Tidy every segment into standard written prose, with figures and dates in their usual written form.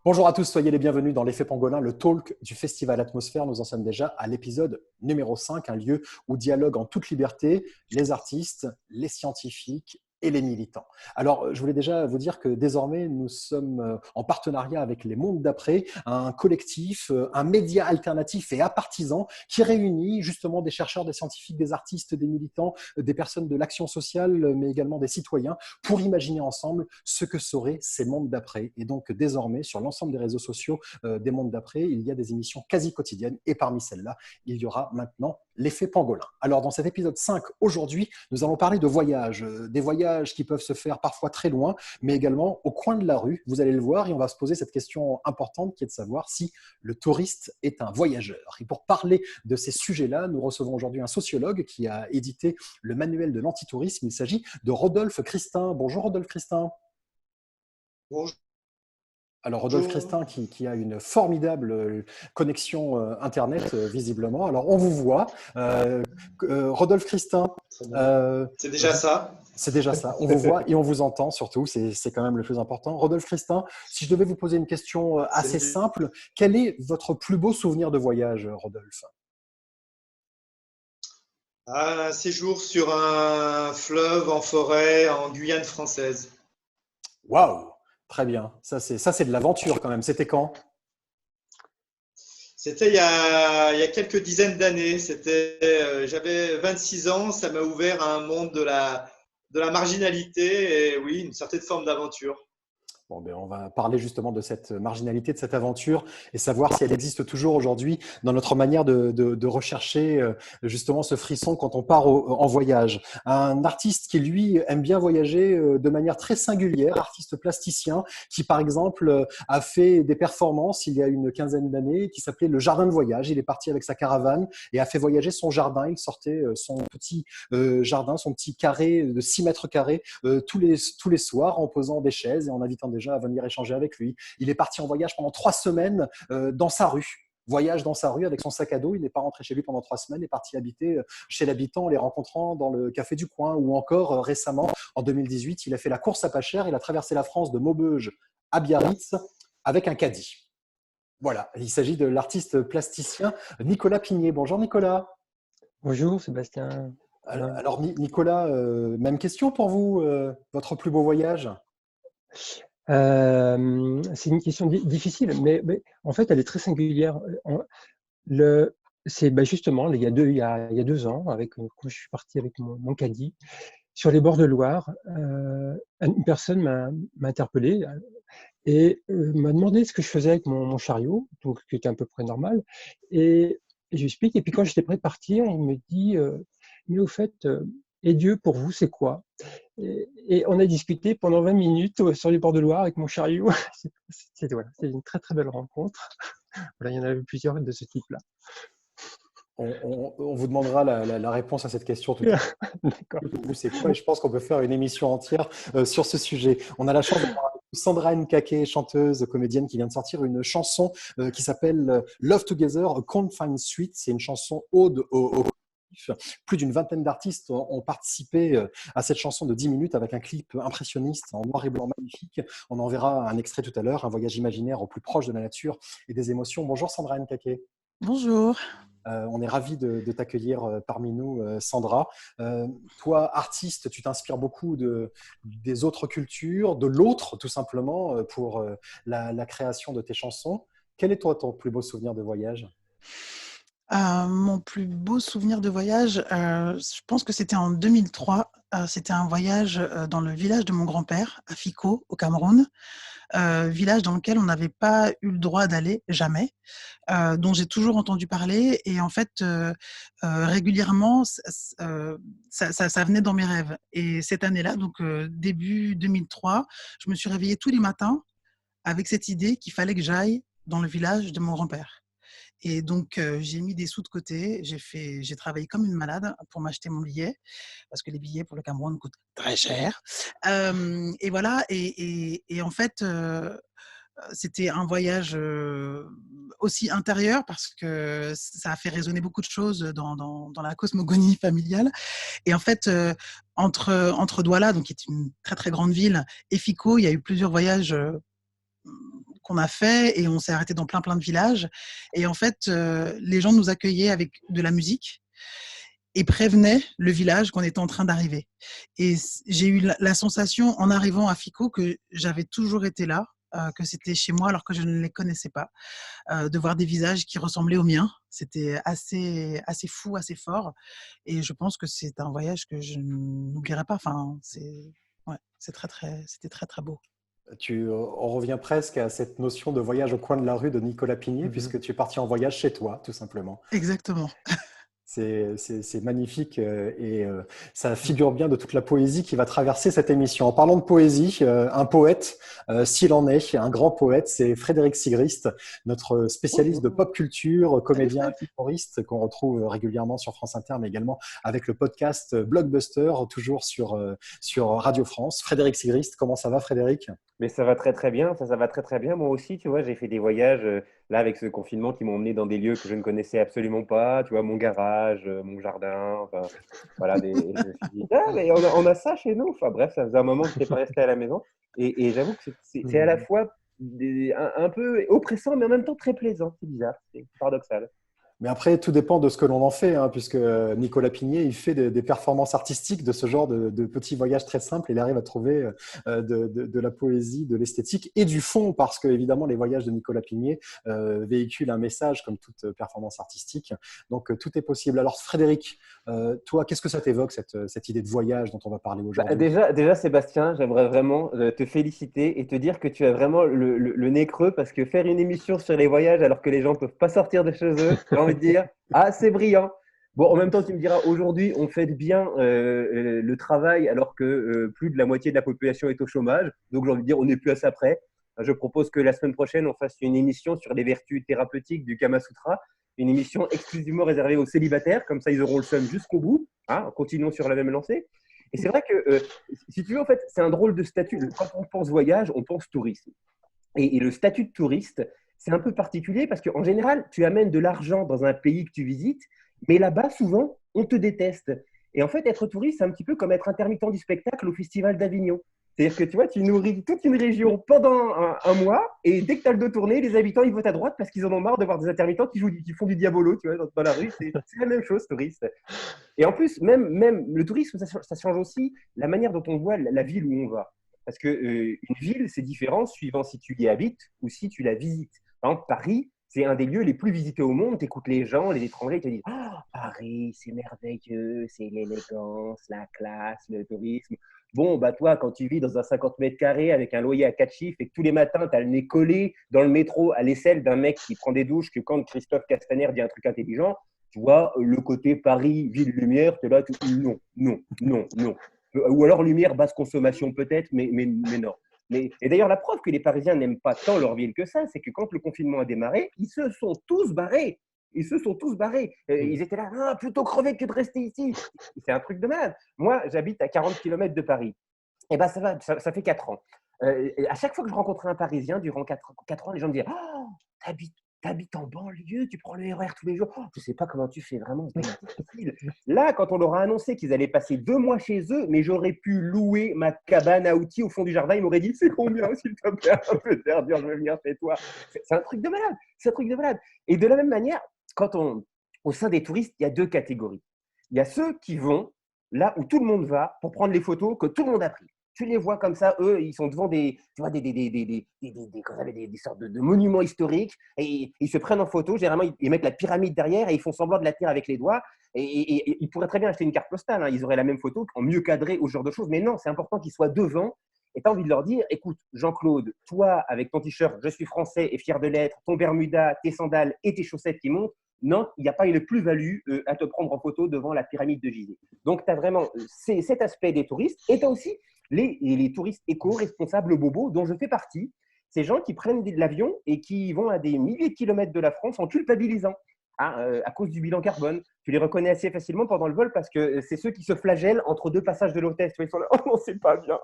Bonjour à tous, soyez les bienvenus dans l'Effet Pangolin, le talk du Festival Atmosphère. Nous en sommes déjà à l'épisode numéro 5, un lieu où dialoguent en toute liberté les artistes, les scientifiques et les militants. Alors, je voulais déjà vous dire que désormais, nous sommes en partenariat avec les Mondes d'après, un collectif, un média alternatif et apartisan qui réunit justement des chercheurs, des scientifiques, des artistes, des militants, des personnes de l'action sociale, mais également des citoyens, pour imaginer ensemble ce que seraient ces mondes d'après. Et donc, désormais, sur l'ensemble des réseaux sociaux des mondes d'après, il y a des émissions quasi quotidiennes. Et parmi celles-là, il y aura maintenant l'Effet Pangolin. Alors, dans cet épisode 5, aujourd'hui, nous allons parler de voyages. Des voyages qui peuvent se faire parfois très loin, mais également au coin de la rue. Vous allez le voir, et on va se poser cette question importante qui est de savoir si le touriste est un voyageur. Et pour parler de ces sujets-là, nous recevons aujourd'hui un sociologue qui a édité le manuel de l'antitourisme. Il s'agit de Rodolphe Christin. Bonjour Rodolphe Christin. Bonjour. Alors Rodolphe Christin qui a une formidable connexion Internet visiblement. Alors on vous voit. Rodolphe Christin, C'est déjà ça. c'est déjà ça. On vous voit et on vous entend surtout. C'est quand même le plus important. Rodolphe Christin, si je devais vous poser une question assez simple, quel est votre plus beau souvenir de voyage, Rodolphe? Un séjour sur un fleuve en forêt en Guyane française. Waouh, très bien. Ça c'est de l'aventure quand même. C'était quand? C'était il y a quelques dizaines d'années. J'avais 26 ans. Ça m'a ouvert à un monde de la marginalité et oui, une certaine forme d'aventure. Bon, ben, on va parler justement de cette marginalité, de cette aventure et savoir si elle existe toujours aujourd'hui dans notre manière de rechercher justement ce frisson quand on part en voyage. Un artiste qui, lui, aime bien voyager de manière très singulière, artiste plasticien, qui, par exemple, a fait des performances il y a une quinzaine d'années qui s'appelait le Jardin de voyage. Il est parti avec sa caravane et a fait voyager son jardin. Il sortait son petit jardin, son petit carré de 6 mètres carrés tous les soirs en posant des chaises et en invitant des gens à venir échanger avec lui. Il est parti en voyage pendant 3 semaines dans sa rue. Voyage dans sa rue avec son sac à dos. Il n'est pas rentré chez lui pendant 3 semaines. Il est parti habiter chez l'habitant en les rencontrant dans le café du coin. Ou encore récemment, en 2018, il a fait la course à pas cher. Il a traversé la France de Maubeuge à Biarritz avec un caddie. Voilà, il s'agit de l'artiste plasticien Nicolas Pigné. Bonjour Nicolas. Bonjour Sébastien. Alors Nicolas, même question pour vous, votre plus beau voyage? C'est une question difficile, mais en fait, elle est très singulière. C'est justement, il y a 2 ans, quand je suis parti avec mon caddie, sur les bords de Loire, une personne m'a interpellé et m'a demandé ce que je faisais avec mon chariot, donc qui était à peu près normal. Et je lui explique. Et puis quand j'étais prêt de partir, il me dit mais au fait, et Dieu pour vous, c'est quoi? Et on a discuté pendant 20 minutes sur les bords de Loire avec mon chariot. C'est une très très belle rencontre. Voilà, il y en avait plusieurs de ce type-là. On vous demandera la réponse à cette question tout à l'heure. D'accord. Vous, c'est quoi? Et je pense qu'on peut faire une émission entière sur ce sujet. On a la chance d'avoir avec nous Sandra Nkake, chanteuse, comédienne, qui vient de sortir une chanson qui s'appelle Love Together, A Confined Suite. C'est une chanson ode au plus d'une vingtaine d'artistes ont participé à cette chanson de 10 minutes avec un clip impressionniste en noir et blanc magnifique. On en verra un extrait tout à l'heure, un voyage imaginaire au plus proche de la nature et des émotions. Bonjour Sandra Nkake. Bonjour. On est ravis de t'accueillir parmi nous, Sandra. Toi, artiste, tu t'inspires beaucoup des autres cultures, de l'autre, tout simplement, pour la création de tes chansons. Quel est toi ton plus beau souvenir de voyage? Mon plus beau souvenir de voyage, je pense que c'était en 2003. C'était un voyage dans le village de mon grand-père, à Fiko, au Cameroun. Village dans lequel on n'avait pas eu le droit d'aller, jamais, dont j'ai toujours entendu parler. Et en fait, régulièrement, ça venait dans mes rêves. Et cette année-là, donc début 2003, je me suis réveillée tous les matins avec cette idée qu'il fallait que j'aille dans le village de mon grand-père. Et donc, j'ai mis des sous de côté. J'ai travaillé comme une malade pour m'acheter mon billet, parce que les billets pour le Cameroun coûtent très cher. Et voilà. Et en fait, c'était un voyage aussi intérieur, parce que ça a fait résonner beaucoup de choses dans la cosmogonie familiale. Et en fait, entre Douala, donc qui est une très très grande ville, et Fiko, il y a eu plusieurs voyages qu'on a fait et on s'est arrêté dans plein de villages. Et en fait, les gens nous accueillaient avec de la musique et prévenaient le village qu'on était en train d'arriver. Et j'ai eu la sensation en arrivant à Fico que j'avais toujours été là, que c'était chez moi alors que je ne les connaissais pas, de voir des visages qui ressemblaient aux miens. C'était assez fou, assez fort. Et je pense que c'est un voyage que je n'oublierai pas. Enfin, ouais, c'était très, très beau. On revient presque à cette notion de voyage au coin de la rue de Nicolas Pigné, puisque tu es parti en voyage chez toi, tout simplement. Exactement. C'est magnifique et ça figure bien de toute la poésie qui va traverser cette émission. En parlant de poésie, un poète, s'il en est, un grand poète, c'est Frédéric Sigrist, notre spécialiste de pop culture, comédien, humoriste qu'on retrouve régulièrement sur France Inter, mais également avec le podcast Blockbuster, toujours sur Radio France. Frédéric Sigrist, comment ça va, Frédéric? Mais ça va très très bien, ça va très très bien. Moi aussi, tu vois, j'ai fait des voyages là avec ce confinement qui m'ont emmené dans des lieux que je ne connaissais absolument pas. Tu vois, mon garage, mon jardin, enfin voilà. Je me suis dit, ah, mais on a ça chez nous. Enfin bref, ça faisait un moment que je n'étais pas resté à la maison. Et j'avoue que c'est à la fois un peu oppressant, mais en même temps très plaisant. C'est bizarre, c'est paradoxal. Mais après, tout dépend de ce que l'on en fait, hein, puisque Nicolas Pigné, il fait des performances artistiques de ce genre de petits voyages très simples. Il arrive à trouver de la poésie, de l'esthétique et du fond, parce que évidemment, les voyages de Nicolas Pigné véhiculent un message comme toute performance artistique. Donc, tout est possible. Alors, Frédéric, toi, qu'est-ce que ça t'évoque, cette idée de voyage dont on va parler aujourd'hui? Déjà, Sébastien, j'aimerais vraiment te féliciter et te dire que tu as vraiment le nez creux parce que faire une émission sur les voyages alors que les gens ne peuvent pas sortir de chez eux, j'ai envie de dire, ah, c'est brillant. Bon, en même temps, tu me diras, aujourd'hui, on fait bien le travail alors que plus de la moitié de la population est au chômage. Donc, j'ai envie de dire, on n'est plus à ça près. Je propose que la semaine prochaine, on fasse une émission sur les vertus thérapeutiques du Kama Sutra, une émission exclusivement réservée aux célibataires. Comme ça, ils auront le seum jusqu'au bout. Hein, continuons sur la même lancée. Et c'est vrai que, si tu veux, en fait, c'est un drôle de statut. Quand on pense voyage, on pense tourisme. Et le statut de touriste, c'est un peu particulier parce qu'en général, tu amènes de l'argent dans un pays que tu visites, mais là-bas, souvent, on te déteste. Et en fait, être touriste, c'est un petit peu comme être intermittent du spectacle au Festival d'Avignon. C'est-à-dire que tu vois, tu nourris toute une région pendant un mois, et dès que tu as le dos tourné, les habitants ils votent à droite parce qu'ils en ont marre de voir des intermittents qui font du diabolo, tu vois, dans la rue. C'est la même chose, touriste. Et en plus, même le tourisme, ça change aussi la manière dont on voit la ville où on va. Parce que une ville, c'est différent suivant si tu y habites ou si tu la visites. Par exemple, Paris, c'est un des lieux les plus visités au monde. Tu écoutes les gens, les étrangers, ils te disent « Oh, Paris, c'est merveilleux, c'est l'élégance, la classe, le tourisme. » Bon, bah toi, quand tu vis dans un 50 mètres carrés avec un loyer à 4 chiffres et que tous les matins, tu as le nez collé dans le métro à l'aisselle d'un mec qui prend des douches, que quand Christophe Castaner dit un truc intelligent, tu vois, le côté Paris, ville lumière, tu es là, non, non, non, non. Ou alors lumière, basse consommation peut-être, mais non. Et d'ailleurs, la preuve que les Parisiens n'aiment pas tant leur ville que ça, c'est que quand le confinement a démarré, ils se sont tous barrés. Ils se sont tous barrés. Ils étaient là, ah, plutôt crever que de rester ici. C'est un truc de malade. Moi, j'habite à 40 km de Paris. Et ben, ça fait 4 ans. À chaque fois que je rencontrais un Parisien, durant 4 ans, les gens me disaient, oh, t'habites en banlieue, tu prends le RER tous les jours. Oh, je ne sais pas comment tu fais, vraiment, c'est difficile. Là, quand on leur a annoncé qu'ils allaient passer 2 mois chez eux, mais j'aurais pu louer ma cabane à outils au fond du jardin, ils m'auraient dit, c'est combien, s'il te plaît, un peu de verdure, je vais venir chez toi. C'est un truc de malade, c'est un truc de malade. Et de la même manière, au sein des touristes, il y a 2 catégories. Il y a ceux qui vont là où tout le monde va pour prendre les photos que tout le monde a prises. Tu les vois comme ça, eux, ils sont devant des sortes de monuments historiques et ils se prennent en photo. Généralement, ils mettent la pyramide derrière et ils font semblant de la tenir avec les doigts. Et ils pourraient très bien acheter une carte postale. Hein. Ils auraient la même photo en mieux cadré ou ce genre de choses. Mais non, c'est important qu'ils soient devant. Et tu as envie de leur dire, écoute, Jean-Claude, toi, avec ton t-shirt, je suis français et fier de l'être, ton bermuda, tes sandales et tes chaussettes qui montent, non, il n'y a pas une plus-value à te prendre en photo devant la pyramide de Gizeh. Donc, tu as vraiment cet aspect des touristes. Et tu as aussi les touristes éco-responsables bobos dont je fais partie. Ces gens qui prennent de l'avion et qui vont à des milliers de kilomètres de la France en culpabilisant à cause du bilan carbone. Tu les reconnais assez facilement pendant le vol parce que c'est ceux qui se flagellent entre 2 passages de l'hôtesse. Ils sont là, oh non, c'est pas bien.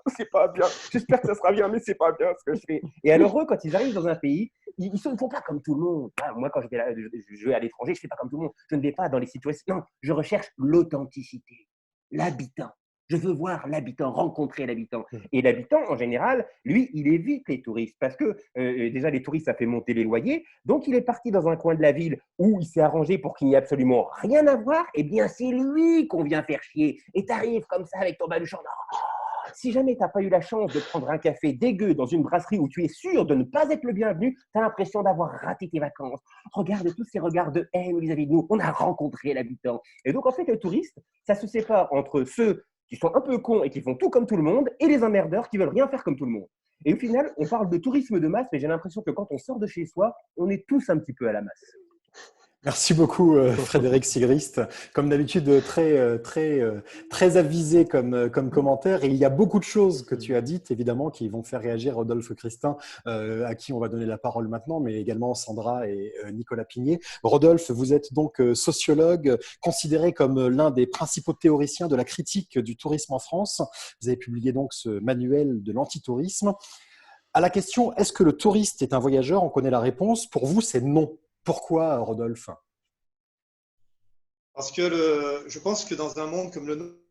J'espère que ça sera bien, mais c'est pas bien ce que je fais. Et alors eux, quand ils arrivent dans un pays, ils ne font pas comme tout le monde. Moi, quand je vais à l'étranger, je ne fais pas comme tout le monde. Je ne vais pas dans les situations. Non, je recherche l'authenticité, l'habitant. Je veux voir l'habitant, rencontrer l'habitant. Et l'habitant, en général, lui, il évite les touristes parce que déjà, les touristes, ça fait monter les loyers. Donc, il est parti dans un coin de la ville où il s'est arrangé pour qu'il n'y ait absolument rien à voir. Eh bien, c'est lui qu'on vient faire chier. Et tu arrives comme ça avec ton baluchon. Si jamais tu n'as pas eu la chance de prendre un café dégueu dans une brasserie où tu es sûr de ne pas être le bienvenu, tu as l'impression d'avoir raté tes vacances. Regarde tous ces regards de haine vis-à-vis de nous. On a rencontré l'habitant. Et donc, en fait, le touriste, ça se sépare entre ceux qui sont un peu cons et qui font tout comme tout le monde et les emmerdeurs qui veulent rien faire comme tout le monde. Et au final, on parle de tourisme de masse, mais j'ai l'impression que quand on sort de chez soi, on est tous un petit peu à la masse. Merci beaucoup, Frédéric Sigrist. Comme d'habitude, très avisé comme commentaire. Et il y a beaucoup de choses que tu as dites, évidemment, qui vont faire réagir Rodolphe Christin, à qui on va donner la parole maintenant, mais également Sandra et Nicolas Pigné. Rodolphe, vous êtes donc sociologue, considéré comme l'un des principaux théoriciens de la critique du tourisme en France. Vous avez publié donc ce manuel de l'antitourisme. À la question « Est-ce que le touriste est un voyageur ?» on connaît la réponse. Pour vous, c'est non. Pourquoi, Rodolphe? Parce que je pense que dans un monde comme le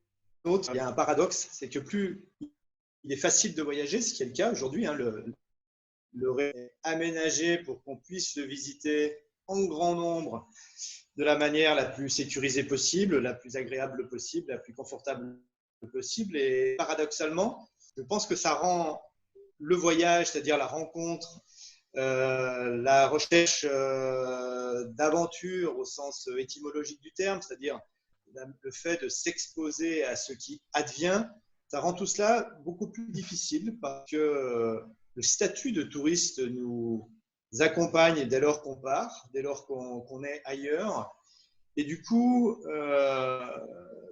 nôtre, il y a un paradoxe, c'est que plus il est facile de voyager, ce qui est le cas aujourd'hui, hein, le réseau est aménagé pour qu'on puisse le visiter en grand nombre de la manière la plus sécurisée possible, la plus agréable possible, la plus confortable possible. Et paradoxalement, je pense que ça rend le voyage, c'est-à-dire la rencontre, la recherche d'aventure au sens étymologique du terme, c'est-à-dire le fait de s'exposer à ce qui advient, ça rend tout cela beaucoup plus difficile parce que le statut de touriste nous accompagne dès lors qu'on part, dès lors qu'on est ailleurs. Et du coup,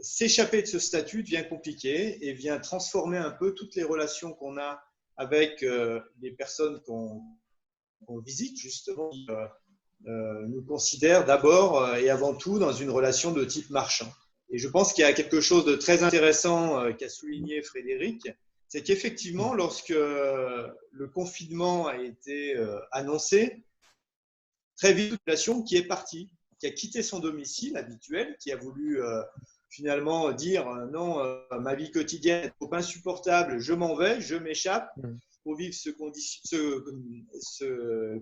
s'échapper de ce statut devient compliqué et vient transformer un peu toutes les relations qu'on a avec les personnes qu'on visite, justement, qui nous considèrent d'abord et avant tout dans une relation de type marchand. Et je pense qu'il y a quelque chose de très intéressant qu'a souligné Frédéric, c'est qu'effectivement, lorsque le confinement a été annoncé, très vite, une population qui est partie, qui a quitté son domicile habituel, qui a voulu finalement dire non, ma vie quotidienne est trop insupportable, je m'en vais, je m'échappe pour vivre ce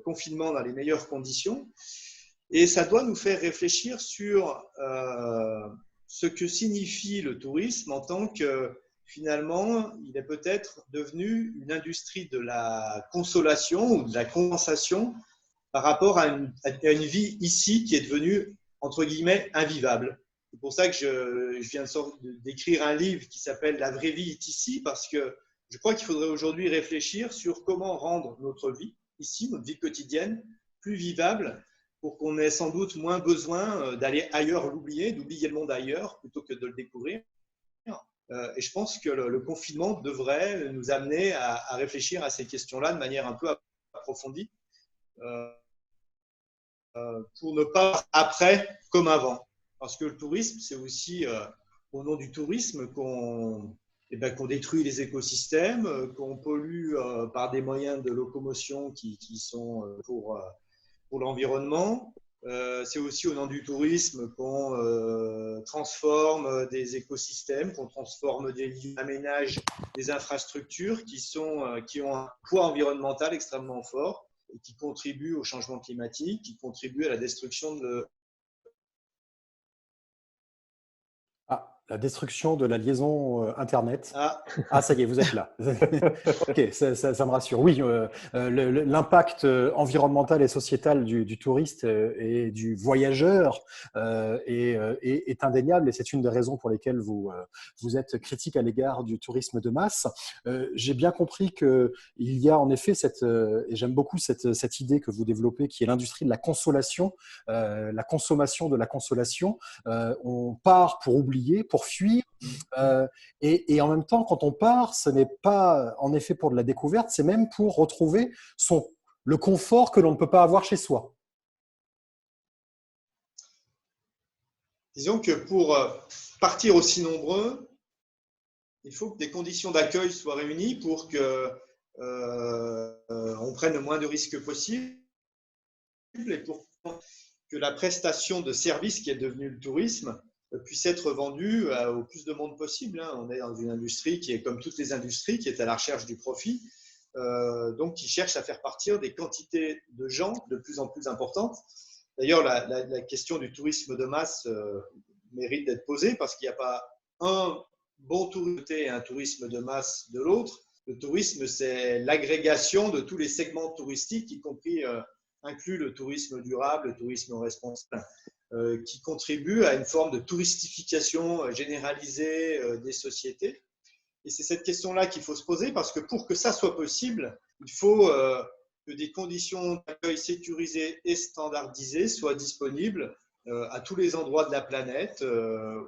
confinement dans les meilleures conditions. Et ça doit nous faire réfléchir sur ce que signifie le tourisme en tant que, finalement, il est peut-être devenu une industrie de la consolation ou de la compensation par rapport à une vie ici qui est devenue, entre guillemets, invivable. C'est pour ça que je viens d'écrire un livre qui s'appelle « La vraie vie est ici » parce que je crois qu'il faudrait aujourd'hui réfléchir sur comment rendre notre vie ici, notre vie quotidienne, plus vivable pour qu'on ait sans doute moins besoin d'aller ailleurs l'oublier, d'oublier le monde ailleurs plutôt que de le découvrir. Et je pense que le confinement devrait nous amener à réfléchir à ces questions-là de manière un peu approfondie pour ne pas après comme avant. Parce que le tourisme, c'est aussi au nom du tourisme qu'on détruit les écosystèmes, qu'on pollue par des moyens de locomotion qui sont pour l'environnement. C'est aussi au nom du tourisme qu'on transforme des écosystèmes, qu'on transforme des lieux, aménage des infrastructures qui ont un poids environnemental extrêmement fort et qui contribuent au changement climatique, qui contribuent à la destruction de… La destruction de la liaison Internet. Ah, ça y est, vous êtes là. Ok, ça me rassure. Oui, l'impact environnemental et sociétal du touriste et du voyageur est indéniable et c'est une des raisons pour lesquelles vous êtes critique à l'égard du tourisme de masse. J'ai bien compris qu'il y a en effet et j'aime beaucoup cette idée que vous développez qui est l'industrie de la consolation, la consommation de la consolation. On part pour oublier, pour fuir. Et en même temps, quand on part, ce n'est pas en effet pour de la découverte, c'est même pour retrouver le confort que l'on ne peut pas avoir chez soi. Disons que pour partir aussi nombreux, il faut que des conditions d'accueil soient réunies pour qu'on prenne le moins de risques possible et pour que la prestation de service qui est devenue le tourisme puisse être vendu au plus de monde possible. On est dans une industrie qui est comme toutes les industries, qui est à la recherche du profit, donc qui cherche à faire partir des quantités de gens de plus en plus importantes. D'ailleurs, la question du tourisme de masse mérite d'être posée parce qu'il n'y a pas un bon tourisme et un tourisme de masse de l'autre. Le tourisme, c'est l'agrégation de tous les segments touristiques, y compris inclus le tourisme durable, le tourisme responsable, qui contribue à une forme de touristification généralisée des sociétés. Et c'est cette question-là qu'il faut se poser parce que pour que ça soit possible, il faut que des conditions d'accueil sécurisées et standardisées soient disponibles à tous les endroits de la planète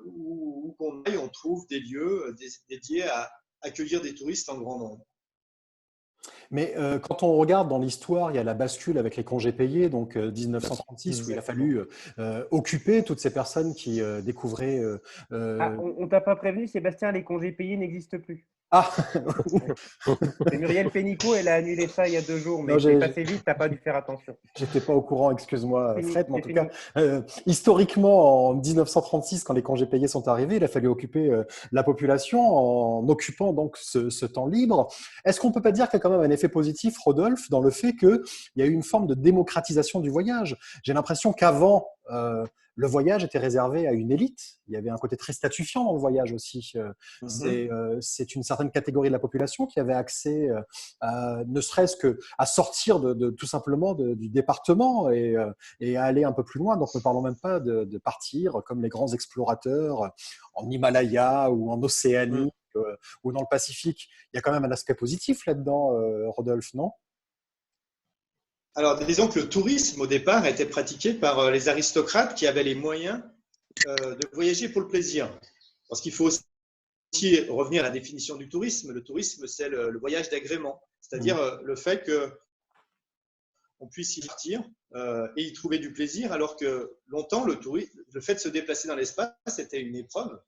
où qu'on aille, on trouve des lieux dédiés à accueillir des touristes en grand nombre. Mais quand on regarde dans l'histoire, il y a la bascule avec les congés payés, donc 1936, où il a fallu occuper toutes ces personnes qui découvraient… on t'a pas prévenu, Sébastien, les congés payés n'existent plus. Ah C'est Muriel Pénicaud, elle a annulé ça il y a 2 jours, mais Non, c'est passé vite, tu n'as pas dû faire attention. J'étais pas au courant, excuse-moi Fini, Fred, mais en c'est tout fini. cas, historiquement, en 1936, quand les congés payés sont arrivés, il a fallu occuper la population en occupant donc ce temps libre. Est-ce qu'on peut pas dire qu'il y a quand même un effet positif, Rodolphe, dans le fait qu'il y a eu une forme de démocratisation du voyage? J'ai l'impression qu'avant, le voyage était réservé à une élite. Il y avait un côté très statufiant dans le voyage aussi. C'est une certaine catégorie de la population qui avait accès, ne serait-ce qu'à sortir tout simplement du département et à aller un peu plus loin. Donc, ne parlons même pas de partir comme les grands explorateurs en Himalaya ou en Océanie ou dans le Pacifique. Il y a quand même un aspect positif là-dedans, Rodolphe, non? Alors, disons que le tourisme, au départ, était pratiqué par les aristocrates qui avaient les moyens de voyager pour le plaisir. Parce qu'il faut aussi revenir à la définition du tourisme. Le tourisme, c'est le voyage d'agrément, c'est-à-dire le fait qu'on puisse y partir et y trouver du plaisir, alors que longtemps, le fait de se déplacer dans l'espace, c'était une épreuve.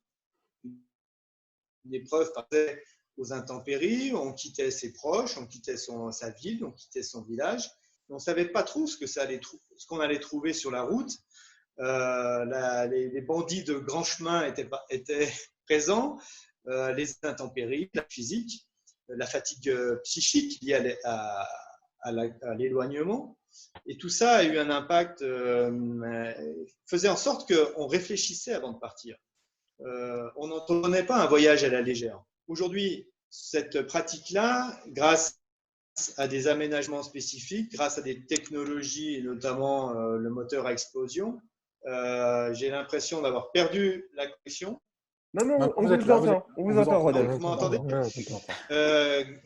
Une épreuve passée aux intempéries, on quittait ses proches, on quittait sa ville, on quittait son village. On ne savait pas trop ce qu'on allait trouver sur la route. Les bandits de grand chemin étaient présents, les intempéries, la physique, la fatigue psychique liée à l'éloignement. Et tout ça a eu un impact, faisait en sorte qu'on réfléchissait avant de partir. On n'entretenait pas un voyage à la légère. Aujourd'hui, cette pratique-là, grâce à des aménagements spécifiques, grâce à des technologies, et notamment le moteur à explosion, j'ai l'impression d'avoir perdu la connexion. Non, on vous entend, Rodolphe. Vous m'entendez?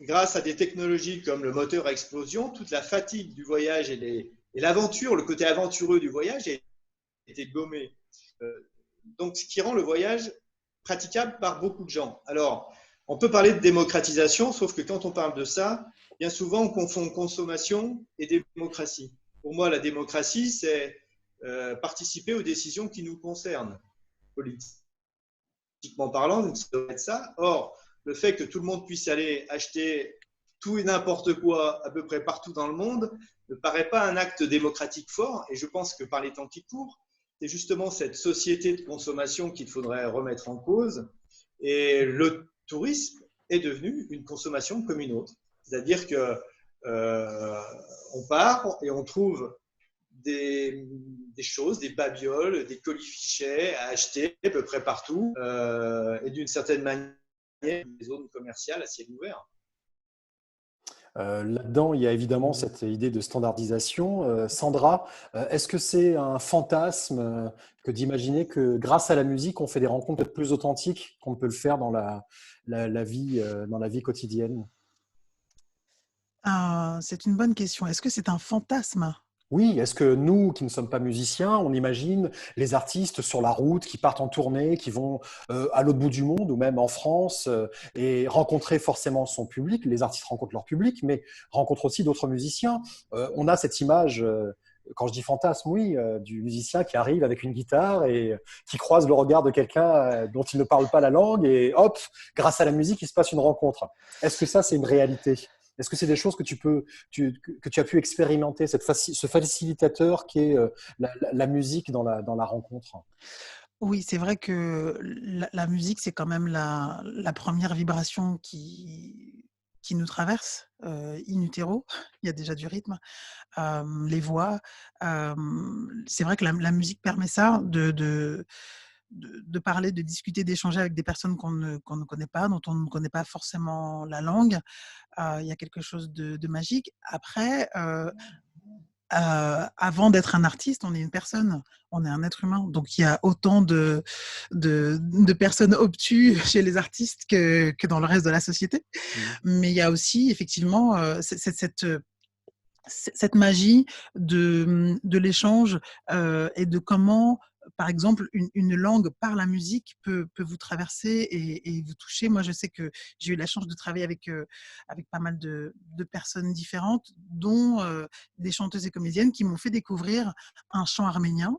Grâce à des technologies comme le moteur à explosion, toute la fatigue du voyage et l'aventure, le côté aventureux du voyage a été gommé. Donc, ce qui rend le voyage praticable par beaucoup de gens. Alors, on peut parler de démocratisation, sauf que quand on parle de ça, bien souvent, on confond consommation et démocratie. Pour moi, la démocratie, c'est participer aux décisions qui nous concernent. Politiquement parlant, ça doit être ça. Or, le fait que tout le monde puisse aller acheter tout et n'importe quoi à peu près partout dans le monde ne paraît pas un acte démocratique fort. Et je pense que par les temps qui courent, c'est justement cette société de consommation qu'il faudrait remettre en cause. Et le tourisme est devenu une consommation comme une autre. C'est-à-dire que on part et on trouve des choses, des babioles, des colifichets à acheter à peu près partout et d'une certaine manière des zones commerciales à ciel ouvert. Là-dedans, il y a évidemment cette idée de standardisation. Sandra, est-ce que c'est un fantasme que d'imaginer que grâce à la musique, on fait des rencontres peut-être plus authentiques qu'on peut le faire dans la vie quotidienne? C'est une bonne question. Est-ce que c'est un fantasme? Oui, est-ce que nous, qui ne sommes pas musiciens, on imagine les artistes sur la route, qui partent en tournée, qui vont à l'autre bout du monde ou même en France et rencontrer forcément son public. Les artistes rencontrent leur public, mais rencontrent aussi d'autres musiciens. On a cette image, quand je dis fantasme, oui, du musicien qui arrive avec une guitare et qui croise le regard de quelqu'un dont il ne parle pas la langue et hop, grâce à la musique, il se passe une rencontre. Est-ce que ça, c'est une réalité ? Est-ce que c'est des choses que tu as pu expérimenter, ce facilitateur qui est la musique dans la rencontre? Oui, c'est vrai que la musique, c'est quand même la première vibration qui nous traverse, in utero. Il y a déjà du rythme, les voix. C'est vrai que la musique permet ça, de parler, de discuter, d'échanger avec des personnes qu'on ne connaît pas, dont on ne connaît pas forcément la langue. Il y a quelque chose de magique. Après, avant d'être un artiste, on est une personne, on est un être humain. Donc, il y a autant de personnes obtuses chez les artistes que dans le reste de la société. Mais il y a aussi, effectivement, cette magie de l'échange et de comment, par exemple, une langue par la musique peut vous traverser et vous toucher. Moi, je sais que j'ai eu la chance de travailler avec pas mal de personnes différentes, dont des chanteuses et comédiennes qui m'ont fait découvrir un chant arménien.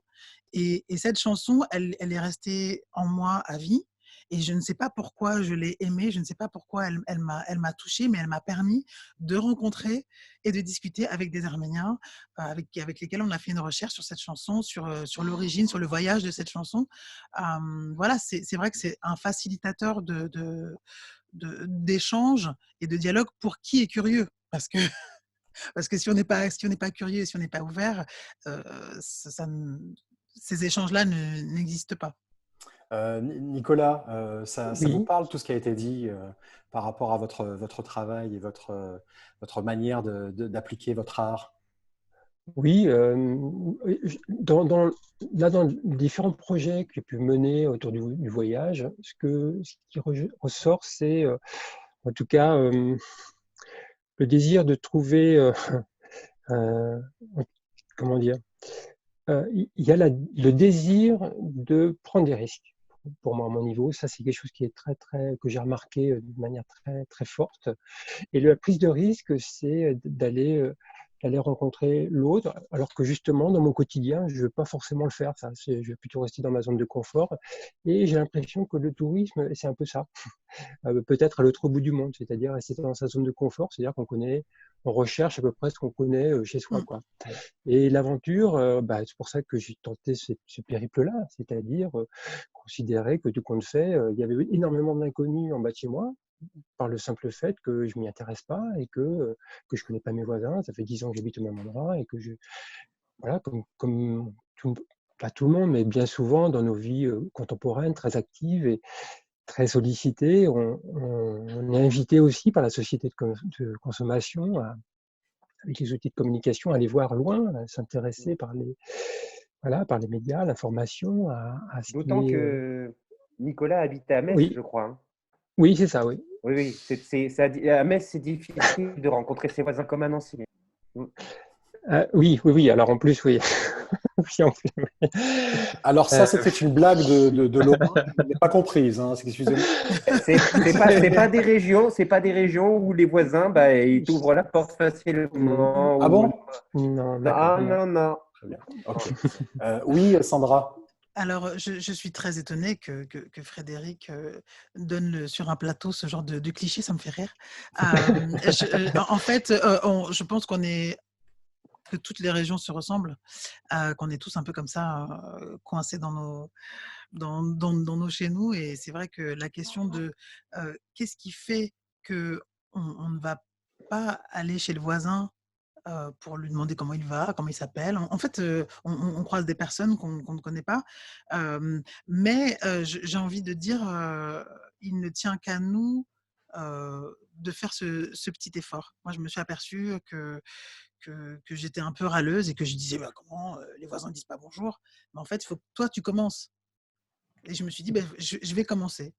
Et cette chanson, elle est restée en moi à vie. Et je ne sais pas pourquoi je l'ai aimée, je ne sais pas pourquoi elle m'a touchée, mais elle m'a permis de rencontrer et de discuter avec des Arméniens avec lesquels on a fait une recherche sur cette chanson, sur l'origine, sur le voyage de cette chanson. Voilà, c'est vrai que c'est un facilitateur d'échange et de dialogue pour qui est curieux. Parce que si on n'est pas, si on n'est pas curieux, si on n'est pas ouvert, euh, ça, ça ces échanges-là n'existent pas. Nicolas, ça vous Oui, parle tout ce qui a été dit par rapport à votre travail et votre manière d'appliquer votre art? oui. Là, dans les différents projets que j'ai pu mener autour du voyage, ce qui ressort, c'est en tout cas le désir de trouver, un- comment dire, il y a le désir de prendre des risques. Pour moi, à mon niveau, ça c'est quelque chose qui est que j'ai remarqué de manière très forte. Et la prise de risque, c'est d'aller rencontrer l'autre, alors que justement, dans mon quotidien, je ne veux pas forcément le faire. Ça, je vais plutôt rester dans ma zone de confort. Et j'ai l'impression que le tourisme, c'est un peu ça. Peut-être à l'autre bout du monde, c'est-à-dire rester dans sa zone de confort, c'est-à-dire qu'on connaît, on recherche à peu près ce qu'on connaît chez soi, Mm. quoi. Et l'aventure, c'est pour ça que j'ai tenté ce périple-là, c'est-à-dire considérer que tout compte fait, il y avait énormément d'inconnus en bas de chez moi, par le simple fait que je m'y intéresse pas et que je connais pas mes voisins. Ça fait 10 ans que j'habite au même endroit et voilà, comme pas tout le monde, mais bien souvent dans nos vies contemporaines, très actives et très sollicitées, on est invité aussi par la société de consommation, avec les outils de communication, à aller voir loin, à s'intéresser voilà, par les médias, l'information, à ce D'autant qui est. que Nicolas habite à Metz, je Oui, crois, hein. oui, c'est ça, oui. Oui, oui. À Metz, c'est difficile de rencontrer ses voisins comme à Nancy. Mm. Oui, oui, oui. Alors en plus, oui. Oui, en plus, oui. Alors ça, Euh, c'était une blague de Laurent, je n'ai pas comprise, hein, excusez-moi. C'est pas des régions où les voisins, bah, ils t'ouvrent la porte facilement. Ah bon? non, D'accord, Ah non. non, non. très bien. Ok. Oui, Sandra. Alors, je suis très étonnée que Frédéric donne sur un plateau ce genre de cliché, ça me fait rire. En fait, je pense que toutes les régions se ressemblent, qu'on est tous un peu comme ça, coincés dans nos chez nous. Et c'est vrai que la question de qu'est-ce qui fait on ne va pas aller chez le voisin pour lui demander comment il va, comment il s'appelle. En fait, on croise des personnes qu'on ne connaît pas. Mais j'ai envie de dire, il ne tient qu'à nous de faire ce petit effort. Moi, je me suis aperçue que j'étais un peu râleuse et que je disais, bah, comment les voisins ne disent pas bonjour. Mais en fait, il faut que toi, tu commences. Et je me suis dit, bah, je vais commencer.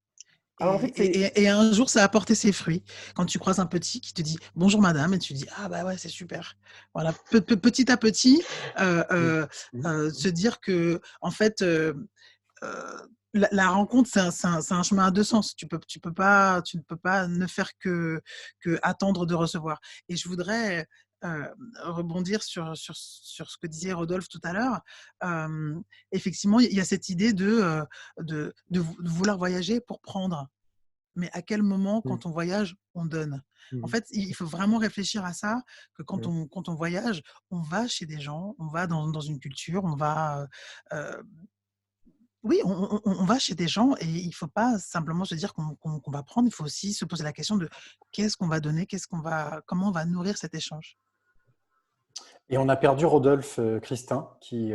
Alors, en fait, c'est. Et un jour, ça a porté ses fruits. Quand tu croises un petit qui te dit bonjour madame, et tu dis ah bah ouais, c'est super. Voilà, petit à petit, se dire que en fait, la rencontre, c'est un chemin à deux sens. Tu ne peux pas ne faire que attendre de recevoir. Et je voudrais rebondir sur ce que disait Rodolphe tout à l'heure. Effectivement, il y a cette idée de vouloir voyager pour prendre. Mais à quel moment, quand on voyage, on donne? En fait, il faut vraiment réfléchir à ça, que quand on voyage, on va chez des gens, on va dans une culture, on va Oui, on va chez des gens et il ne faut pas simplement se dire qu'on va prendre, il faut aussi se poser la question de qu'est-ce qu'on va donner, comment on va nourrir cet échange. Et on a perdu Rodolphe Christin, qui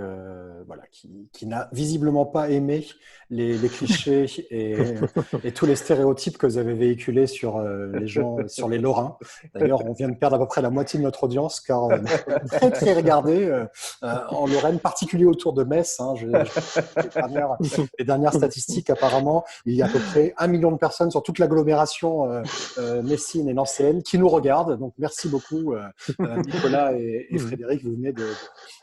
n'a visiblement pas aimé les clichés et tous les stéréotypes que vous avez véhiculés sur les gens, sur les Lorrains. D'ailleurs, on vient de perdre à peu près la moitié de notre audience, car très très regardé en Lorraine, particulier autour de Metz. Hein, les dernières statistiques, apparemment, il y a à peu près 1 million de personnes sur toute l'agglomération messine et nancéenne qui nous regardent. Donc, merci beaucoup, Nicolas et Frédéric. Vous venez de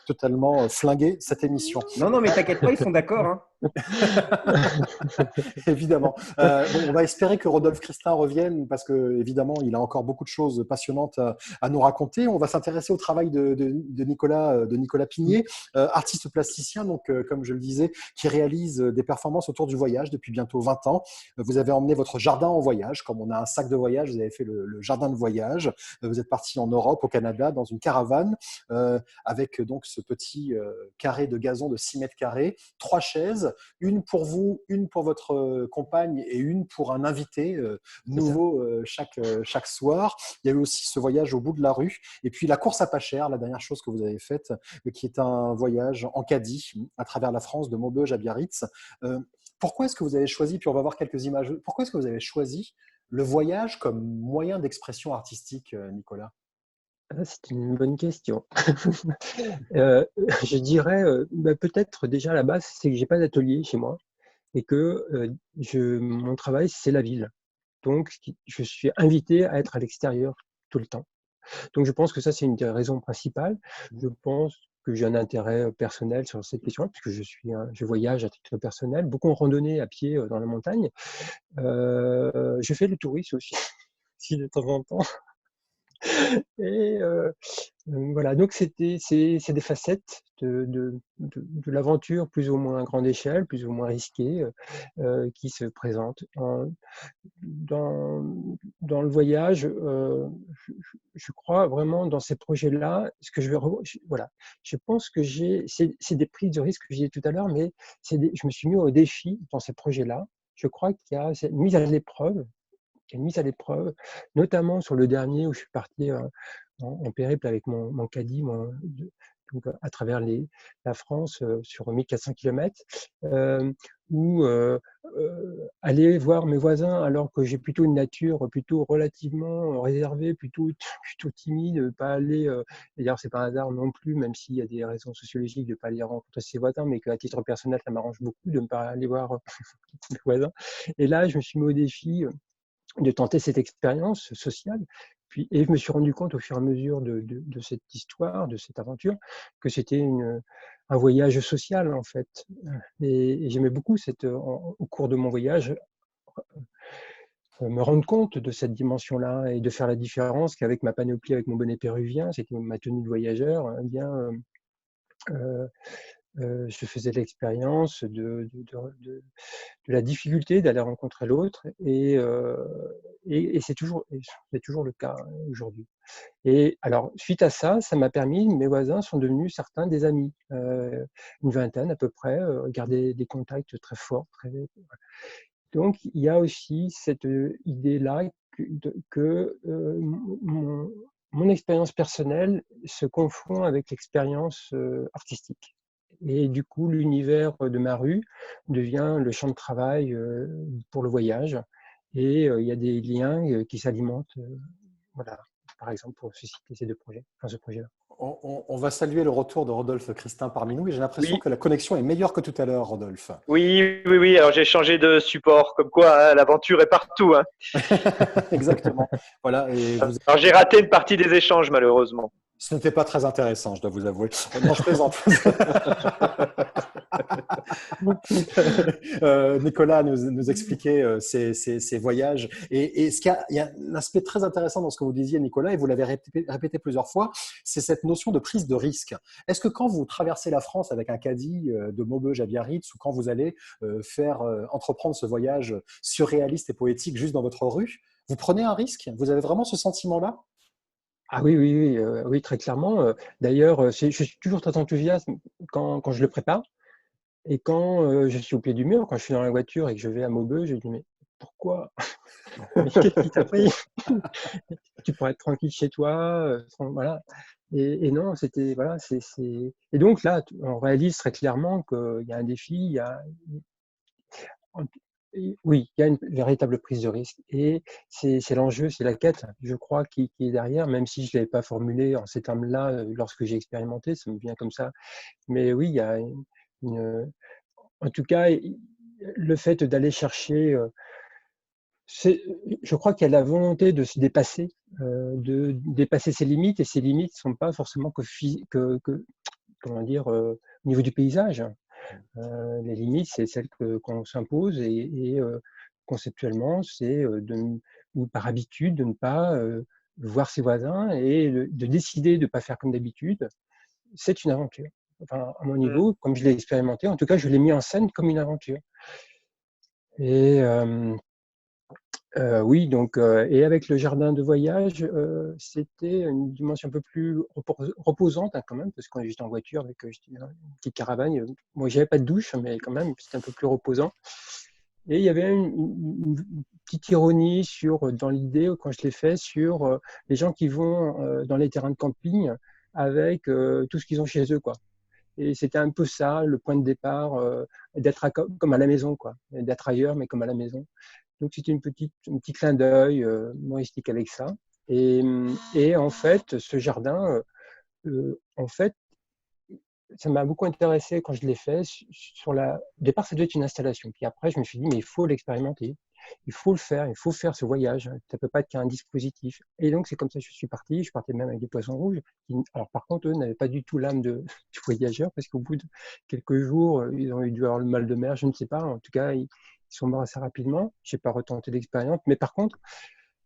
totalement flinguer cette émission. Non, mais t'inquiète pas, ils sont d'accord. Hein. Évidemment. On va espérer que Rodolphe Christin revienne parce que, évidemment, il a encore beaucoup de choses passionnantes à nous raconter. On va s'intéresser au travail de Nicolas Pigné, artiste plasticien, donc, comme je le disais, qui réalise des performances autour du voyage depuis bientôt 20 ans. Vous avez emmené votre jardin en voyage. Comme on a un sac de voyage, vous avez fait le jardin de voyage. Vous êtes parti en Europe, au Canada, dans une caravane, avec donc ce petit carré de gazon de 6 mètres carrés, 3 chaises, une pour vous, une pour votre compagne et une pour un invité nouveau chaque soir. Il y a eu aussi ce voyage au bout de la rue et puis la course à pas cher, la dernière chose que vous avez faite, qui est un voyage en caddie à travers la France de Maubeuge à Biarritz. Pourquoi est-ce que vous avez choisi, puis on va voir quelques images, pourquoi est-ce que vous avez choisi le voyage comme moyen d'expression artistique, Nicolas? C'est une bonne question. Je dirais, peut-être déjà à la base, c'est que j'ai pas d'atelier chez moi et que mon travail, c'est la ville. Donc, je suis invité à être à l'extérieur tout le temps. Donc, je pense que ça, c'est une des raisons principales. Je pense que j'ai un intérêt personnel sur cette question, puisque je voyage à titre personnel, beaucoup en randonnée à pied dans la montagne. Je fais le tourisme aussi, si de temps en temps. Et voilà, donc c'est des facettes de l'aventure plus ou moins à grande échelle, plus ou moins risquée, qui se présentent. Dans le voyage, je crois vraiment dans ces projets-là, ce que voilà, je pense que c'est des prises de risque que je disais tout à l'heure, mais je me suis mis au défi dans ces projets-là. Je crois qu'il y a cette mise à l'épreuve, notamment sur le dernier où je suis parti en périple avec mon caddie, donc à travers la France sur 1400 km, où aller voir mes voisins alors que j'ai plutôt une nature plutôt relativement réservée, plutôt timide, pas aller, d'ailleurs c'est pas un hasard non plus, même s'il y a des raisons sociologiques de ne pas aller rencontrer ses voisins, mais qu'à titre personnel ça m'arrange beaucoup de ne pas aller voir mes voisins. Et là je me suis mis au défi de tenter cette expérience sociale. Et je me suis rendu compte au fur et à mesure de cette histoire, de cette aventure, que c'était un voyage social en fait. Et j'aimais beaucoup au cours de mon voyage me rendre compte de cette dimension-là et de faire la différence qu'avec ma panoplie, avec mon bonnet péruvien, c'était ma tenue de voyageur, je faisais l'expérience de la difficulté d'aller rencontrer l'autre et c'est toujours le cas aujourd'hui. Et alors, suite à ça, ça m'a permis, mes voisins sont devenus certains des amis, une vingtaine à peu près, garder des contacts très forts. Donc, il y a aussi cette idée-là que mon expérience personnelle se confond avec l'expérience artistique. Et du coup, l'univers de ma rue devient le champ de travail pour le voyage. Et il y a des liens qui s'alimentent. Voilà, par exemple, pour susciter ces deux projets, ce projet-là. On va saluer le retour de Rodolphe Christin parmi nous et j'ai l'impression Oui. que la connexion est meilleure que tout à l'heure, Rodolphe. Oui. Alors j'ai changé de support, comme quoi l'aventure est partout. Hein. Exactement. Voilà. Alors j'ai raté une partie des échanges, malheureusement. Ce n'était pas très intéressant, je dois vous avouer. Non, je plaisante. Nicolas nous expliquait ses voyages. Et il y a un aspect très intéressant dans ce que vous disiez, Nicolas, et vous l'avez répété plusieurs fois, c'est cette notion de prise de risque. Est-ce que quand vous traversez la France avec un caddie de Maubeuge à Biarritz, ou quand vous allez entreprendre ce voyage surréaliste et poétique juste dans votre rue, vous prenez un risque? Vous avez vraiment ce sentiment-là? Ah oui, très clairement. D'ailleurs, je suis toujours très enthousiaste quand je le prépare. Et quand je suis au pied du mur, quand je suis dans la voiture et que je vais à Maubeuge, je dis mais pourquoi? Mais qu'est-ce qui t'a pris? Tu pourrais être tranquille chez toi, voilà. Et non, c'était voilà, et donc là, on réalise très clairement qu'il y a un défi, oui, il y a une véritable prise de risque et c'est l'enjeu, c'est la quête, je crois, qui est derrière, même si je ne l'avais pas formulé en ces termes-là lorsque j'ai expérimenté, ça me vient comme ça. Mais oui, il y a une, en tout cas, le fait d'aller chercher, je crois qu'il y a la volonté de se dépasser, de dépasser ses limites, et ses limites ne sont pas forcément comment dire, au niveau du paysage. Les limites, c'est celles qu'on s'impose conceptuellement, c'est ou par habitude de ne pas voir ses voisins et de décider de ne pas faire comme d'habitude. C'est une aventure. Enfin, à mon niveau, comme je l'ai expérimenté, en tout cas, je l'ai mis en scène comme une aventure. Et oui, donc, et avec le jardin de voyage, c'était une dimension un peu plus reposante quand même, parce que quand j'étais en voiture avec une petite caravane, moi j'avais pas de douche, mais quand même c'était un peu plus reposant. Et il y avait une petite ironie dans l'idée, quand je l'ai fait, sur les gens qui vont dans les terrains de camping avec tout ce qu'ils ont chez eux, quoi. Et c'était un peu ça, le point de départ, d'être comme à la maison, quoi, d'être ailleurs, mais comme à la maison. Donc c'était un petit clin d'œil humoristique avec ça. Et en fait, ce jardin, en fait, ça m'a beaucoup intéressé quand je l'ai fait. Au départ, ça devait être une installation. Puis après, je me suis dit, mais il faut l'expérimenter. Il faut le faire, il faut faire ce voyage. Ça ne peut pas être qu'un dispositif. Et donc, c'est comme ça que je suis parti. Je partais même avec des poissons rouges. Alors, par contre, eux n'avaient pas du tout l'âme du voyageur, parce qu'au bout de quelques jours, ils ont dû avoir le mal de mer, je ne sais pas. En tout cas, ils sont morts assez rapidement. Je n'ai pas retenté l'expérience. Mais par contre,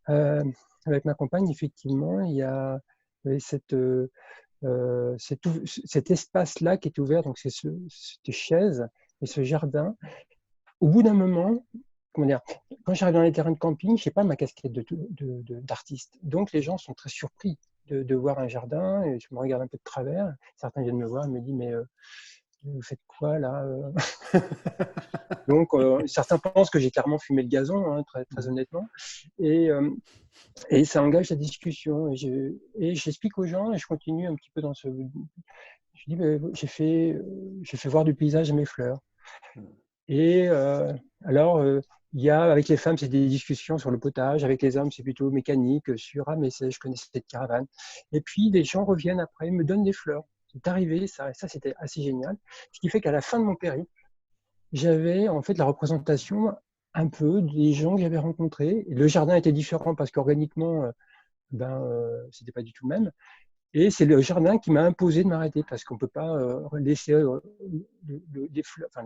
avec ma compagne, effectivement, il y a cet espace-là qui est ouvert, donc c'est cette chaise et ce jardin. Au bout d'un moment, comment dire, quand j'arrive dans les terrains de camping, je n'ai pas ma casquette d'artiste. Donc les gens sont très surpris de voir un jardin, et je me regarde un peu de travers. Certains viennent me voir et me disent, mais vous faites quoi là? Donc certains pensent que j'ai carrément fumé le gazon, hein, très, très honnêtement. Et ça engage la discussion. Et j'explique aux gens, et je continue un petit peu dans ce... Je dis, j'ai fait voir du paysage à mes fleurs. Et alors, il y a, avec les femmes, c'est des discussions sur le potage. Avec les hommes, c'est plutôt mécanique sur, ah, mais je connaissais cette caravane. Et puis, les gens reviennent après, me donnent des fleurs. C'est arrivé, ça c'était assez génial. Ce qui fait qu'à la fin de mon périple, j'avais en fait la représentation un peu des gens que j'avais rencontrés. Et le jardin était différent parce qu'organiquement, c'était pas du tout le même. Et c'est le jardin qui m'a imposé de m'arrêter, parce qu'on ne peut pas laisser le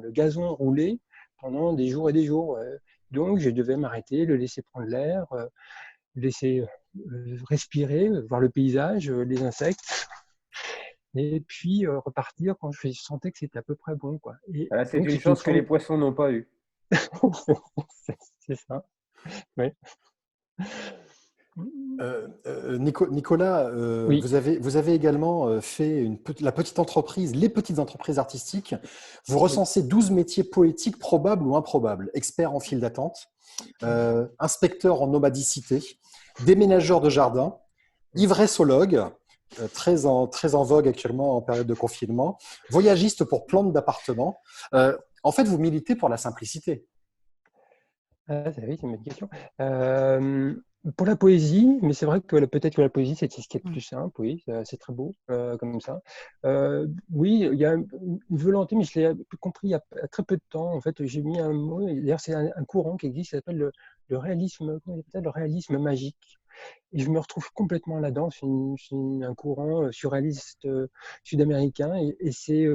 gazon rouler pendant des jours et des jours. Donc, je devais m'arrêter, le laisser prendre l'air, laisser respirer, voir le paysage, les insectes, et puis repartir quand je sentais que c'était à peu près bon, quoi. Et Voilà, c'est donc, une chance que les poissons n'ont pas eu. c'est ça. Oui. Nicolas, Oui. vous avez également fait les petites entreprises artistiques. Vous recensez 12 métiers poétiques probables ou improbables: expert en file d'attente, inspecteur en nomadicité, déménageur de jardin, ivressologue, très en vogue actuellement en période de confinement, voyagiste pour plantes d'appartement. En fait, vous militez pour la simplicité. Oui, c'est une bonne question. Pour la poésie, mais c'est vrai que peut-être que la poésie, c'est ce qui est le plus simple, oui, c'est très beau comme ça. Oui, il y a une volonté, mais je l'ai compris il y a très peu de temps. En fait, j'ai mis un mot, d'ailleurs, c'est un courant qui existe, qui s'appelle le réalisme, comment il appelle ça, le réalisme magique. Et je me retrouve complètement là-dedans. C'est un courant surréaliste sud-américain, et c'est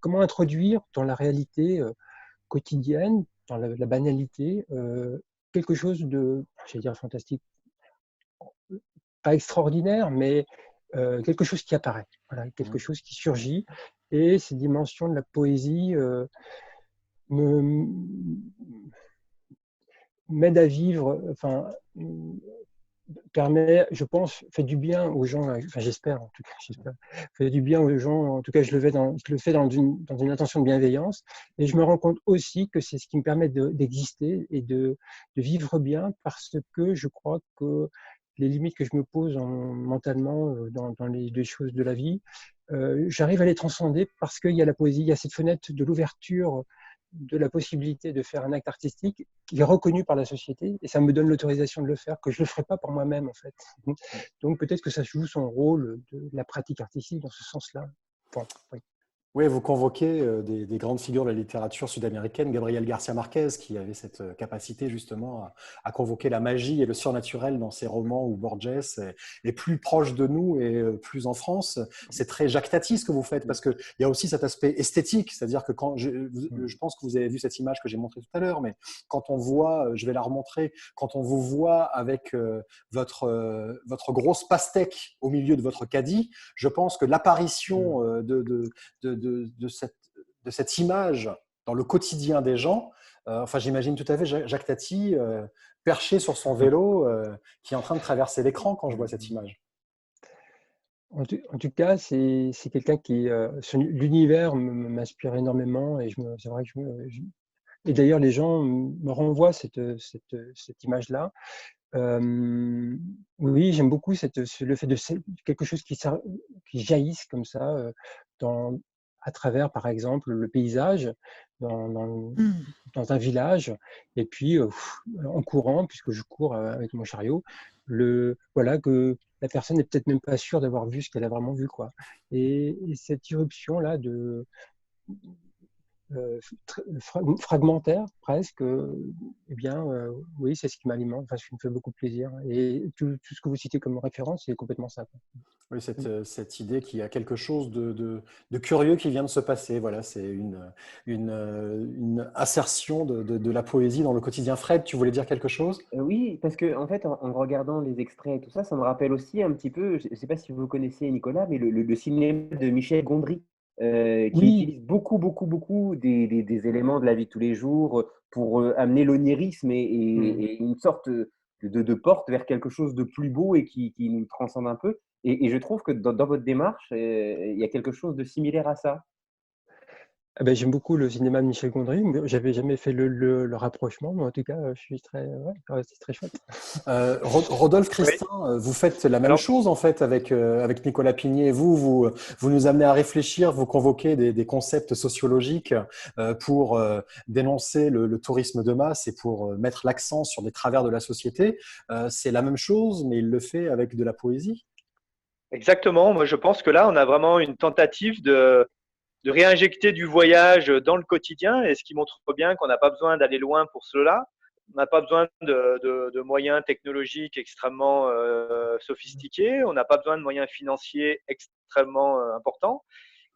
comment introduire dans la réalité quotidienne, dans la banalité, quelque chose de, j'allais dire fantastique, pas extraordinaire, mais quelque chose qui apparaît, voilà, quelque chose qui surgit. Et ces dimensions de la poésie m'aident à vivre, enfin, permet, je pense, fait du bien aux gens, enfin j'espère en tout cas, fait du bien aux gens, en tout cas je le fais dans une intention de bienveillance, et je me rends compte aussi que c'est ce qui me permet d'exister et de vivre bien, parce que je crois que les limites que je me pose mentalement dans les choses de la vie, j'arrive à les transcender parce qu'il y a la poésie, il y a cette fenêtre de l'ouverture, de la possibilité de faire un acte artistique qui est reconnu par la société, et ça me donne l'autorisation de le faire, que je ne le ferais pas pour moi-même en fait. Donc peut-être que ça joue son rôle de la pratique artistique dans ce sens-là. Bon, oui. Oui, vous convoquez des grandes figures de la littérature sud-américaine, Gabriel García Márquez, qui avait cette capacité justement à convoquer la magie et le surnaturel dans ses romans, où Borges est plus proche de nous et plus en France. C'est très Jacques Tati ce que vous faites, parce qu'il y a aussi cet aspect esthétique, c'est-à-dire que quand je pense que vous avez vu cette image que j'ai montrée tout à l'heure, mais quand on voit, je vais la remontrer, quand on vous voit avec votre grosse pastèque au milieu de votre caddie, je pense que l'apparition de cette image dans le quotidien des gens. Enfin, j'imagine tout à fait Jacques Tati perché sur son vélo qui est en train de traverser l'écran quand je vois cette image. En tout cas, c'est quelqu'un qui, l'univers m'inspire énormément, et c'est vrai que et d'ailleurs les gens me renvoient cette image-là. Oui, j'aime beaucoup le fait de quelque chose qui jaillisse comme ça à travers, par exemple, le paysage dans un village, et puis en courant, puisque je cours avec mon chariot, voilà, que la personne n'est peut-être même pas sûre d'avoir vu ce qu'elle a vraiment vu, quoi. Et cette irruption-là fragmentaire presque, eh bien, oui, c'est ce qui m'alimente, enfin, ce qui me fait beaucoup plaisir. Et tout ce que vous citez comme référence, c'est complètement ça. Oui, cette idée qu'il y a quelque chose de curieux qui vient de se passer. Voilà, c'est une assertion de la poésie dans le quotidien. Fred, tu voulais dire quelque chose? Oui, parce que en fait, en regardant les extraits et tout ça, ça me rappelle aussi un petit peu, je ne sais pas si vous connaissez Nicolas, mais le cinéma de Michel Gondry, qui Oui, utilise beaucoup des éléments de la vie de tous les jours pour amener l'onirisme et une sorte de porte vers quelque chose de plus beau et qui nous transcende un peu. Et je trouve que dans votre démarche, il y a quelque chose de similaire à ça. ah ben, j'aime beaucoup le cinéma de Michel Gondry. J'avais jamais fait le rapprochement, mais en tout cas, je suis c'est très chouette. Rodolphe Oui. Christin, vous faites la même Alors, chose en fait avec Nicolas Pigné. Vous nous amenez à réfléchir, vous convoquez des concepts sociologiques pour dénoncer le tourisme de masse et pour mettre l'accent sur des travers de la société. C'est la même chose, mais il le fait avec de la poésie. exactement. Moi, je pense que là, on a vraiment une tentative de réinjecter du voyage dans le quotidien, et ce qui montre bien qu'on n'a pas besoin d'aller loin pour cela. On n'a pas besoin de moyens technologiques extrêmement sophistiqués. On n'a pas besoin de moyens financiers extrêmement importants.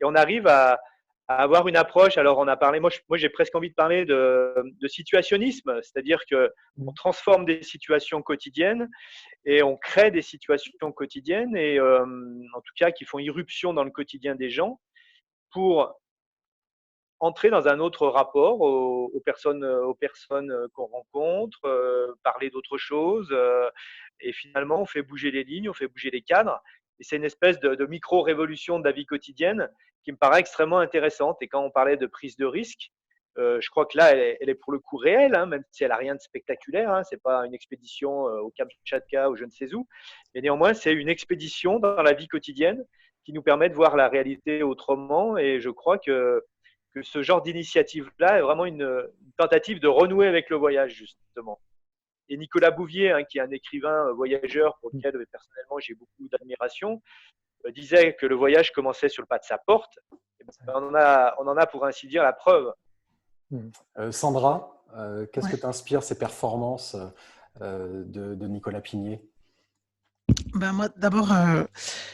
Et on arrive à avoir une approche. Alors, on a parlé, moi j'ai presque envie de parler de situationnisme, c'est-à-dire que on transforme des situations quotidiennes et on crée des situations quotidiennes et en tout cas qui font irruption dans le quotidien des gens pour entrer dans un autre rapport aux personnes qu'on rencontre, parler d'autre chose. Et finalement, on fait bouger les lignes, on fait bouger les cadres. Et c'est une espèce de micro-révolution de la vie quotidienne qui me paraît extrêmement intéressante. Et quand on parlait de prise de risque, je crois que là, elle est pour le coup réelle, hein, même si elle n'a rien de spectaculaire. Hein, ce n'est pas une expédition au Kamtchatka ou je ne sais où. Mais néanmoins, c'est une expédition dans la vie quotidienne qui nous permet de voir la réalité autrement. Et je crois que ce genre d'initiative-là est vraiment une tentative de renouer avec le voyage, justement. Et Nicolas Bouvier, hein, qui est un écrivain voyageur pour lequel personnellement j'ai beaucoup d'admiration, disait que le voyage commençait sur le pas de sa porte. Et ben, on en a pour ainsi dire la preuve. Sandra, qu'est-ce que Ouais. t'inspire ces performances de Nicolas Pigné? Ben moi, d'abord,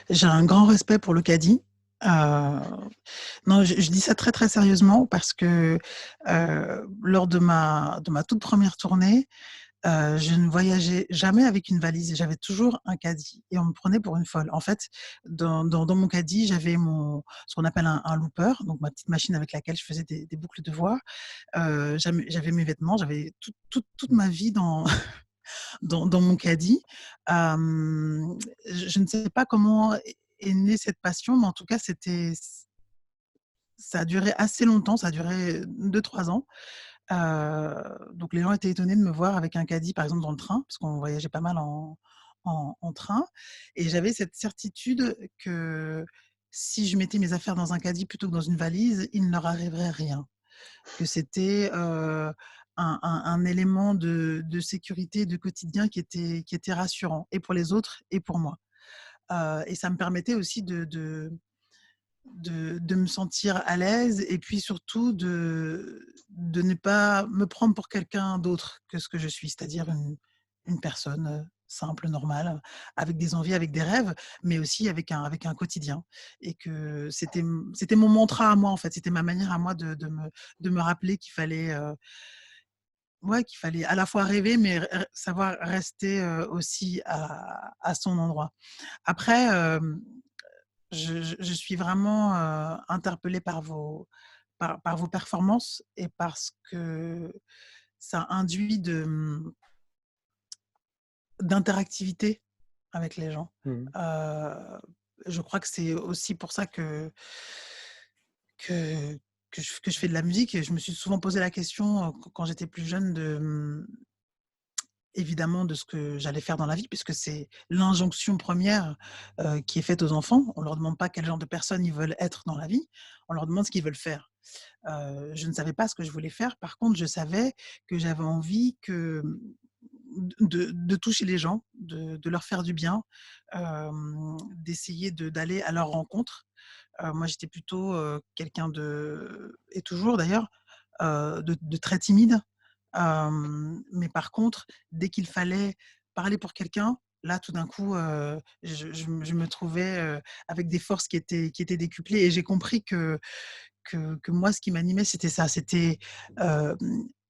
j'ai un grand respect pour le caddie. Non, je dis ça très très sérieusement parce que lors de ma toute première tournée, je ne voyageais jamais avec une valise. J'avais toujours un caddie et on me prenait pour une folle. En fait, dans mon caddie, j'avais ce qu'on appelle un looper, donc ma petite machine avec laquelle je faisais des boucles de voix. J'avais mes vêtements, j'avais toute ma vie dans mon caddie. Je ne sais pas comment est née cette passion, mais en tout cas, ça a duré assez longtemps, ça a duré 2-3 ans. Donc les gens étaient étonnés de me voir avec un caddie, par exemple, dans le train, parce qu'on voyageait pas mal en train. Et j'avais cette certitude que si je mettais mes affaires dans un caddie plutôt que dans une valise, il ne leur arriverait rien. Que c'était un élément de sécurité, de quotidien qui était rassurant, et pour les autres et pour moi. Et ça me permettait aussi de me sentir à l'aise, et puis surtout de ne pas me prendre pour quelqu'un d'autre que ce que je suis, c'est-à-dire une personne simple, normale, avec des envies, avec des rêves, mais aussi avec un quotidien. Et que c'était mon mantra à moi, en fait, c'était ma manière à moi de me rappeler qu'il fallait, ouais, qu'il fallait à la fois rêver, mais savoir rester aussi à son endroit. Après, je suis vraiment interpellée par vos performances, et parce que ça induit d'interactivité avec les gens. Mmh. Je crois que c'est aussi pour ça que, que je fais de la musique, et je me suis souvent posé la question quand j'étais plus jeune évidemment de ce que j'allais faire dans la vie, puisque c'est l'injonction première qui est faite aux enfants. On ne leur demande pas quel genre de personne ils veulent être dans la vie, on leur demande ce qu'ils veulent faire. Je ne savais pas ce que je voulais faire. Par contre, je savais que j'avais envie de toucher les gens, de leur faire du bien, d'essayer d'aller à leur rencontre. Moi, j'étais plutôt quelqu'un et toujours d'ailleurs, de très timide. Mais par contre, dès qu'il fallait parler pour quelqu'un, là, tout d'un coup, je me trouvais avec des forces qui étaient décuplées, et j'ai compris que moi, ce qui m'animait, c'était ça, c'était euh,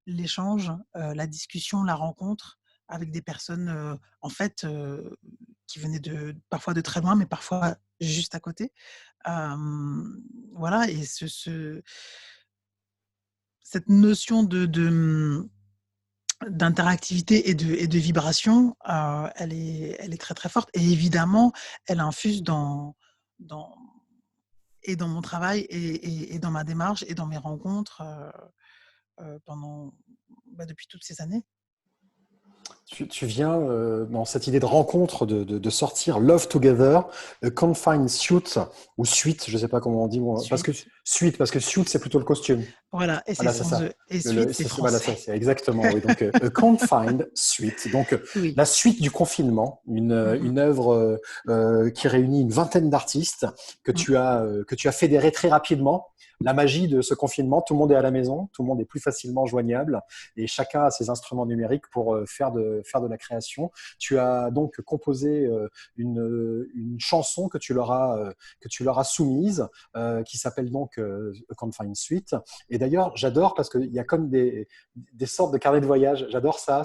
l'échange, la discussion, la rencontre avec des personnes, en fait, qui venaient parfois de très loin, mais parfois juste à côté. Voilà, et cette notion d'interactivité et de vibration, elle est très très forte, et évidemment, elle infuse dans, et dans mon travail, et dans ma démarche, et dans mes rencontres pendant, depuis toutes ces années. Tu viens dans cette idée de rencontre, de sortir Love Together, Confined Suit, ou Suite, je ne sais pas comment on dit, parce que Suite, parce que Suit, c'est plutôt le costume. Voilà, et c'est Voilà, c'est sans ça. eux. Et suite, c'est Voilà, français. ça, c'est exactement, oui. Donc, A Confined Suite. Donc, Oui. la suite du confinement, une œuvre qui réunit une vingtaine d'artistes que tu as fédérés très rapidement. La magie de ce confinement, tout le monde est à la maison, tout le monde est plus facilement joignable, et chacun a ses instruments numériques pour faire de la création. Tu as donc composé une chanson que tu leur as soumise, qui s'appelle donc A Confined Suite. Et d'ailleurs, j'adore parce qu'il y a comme des sortes de carnets de voyage. J'adore ça.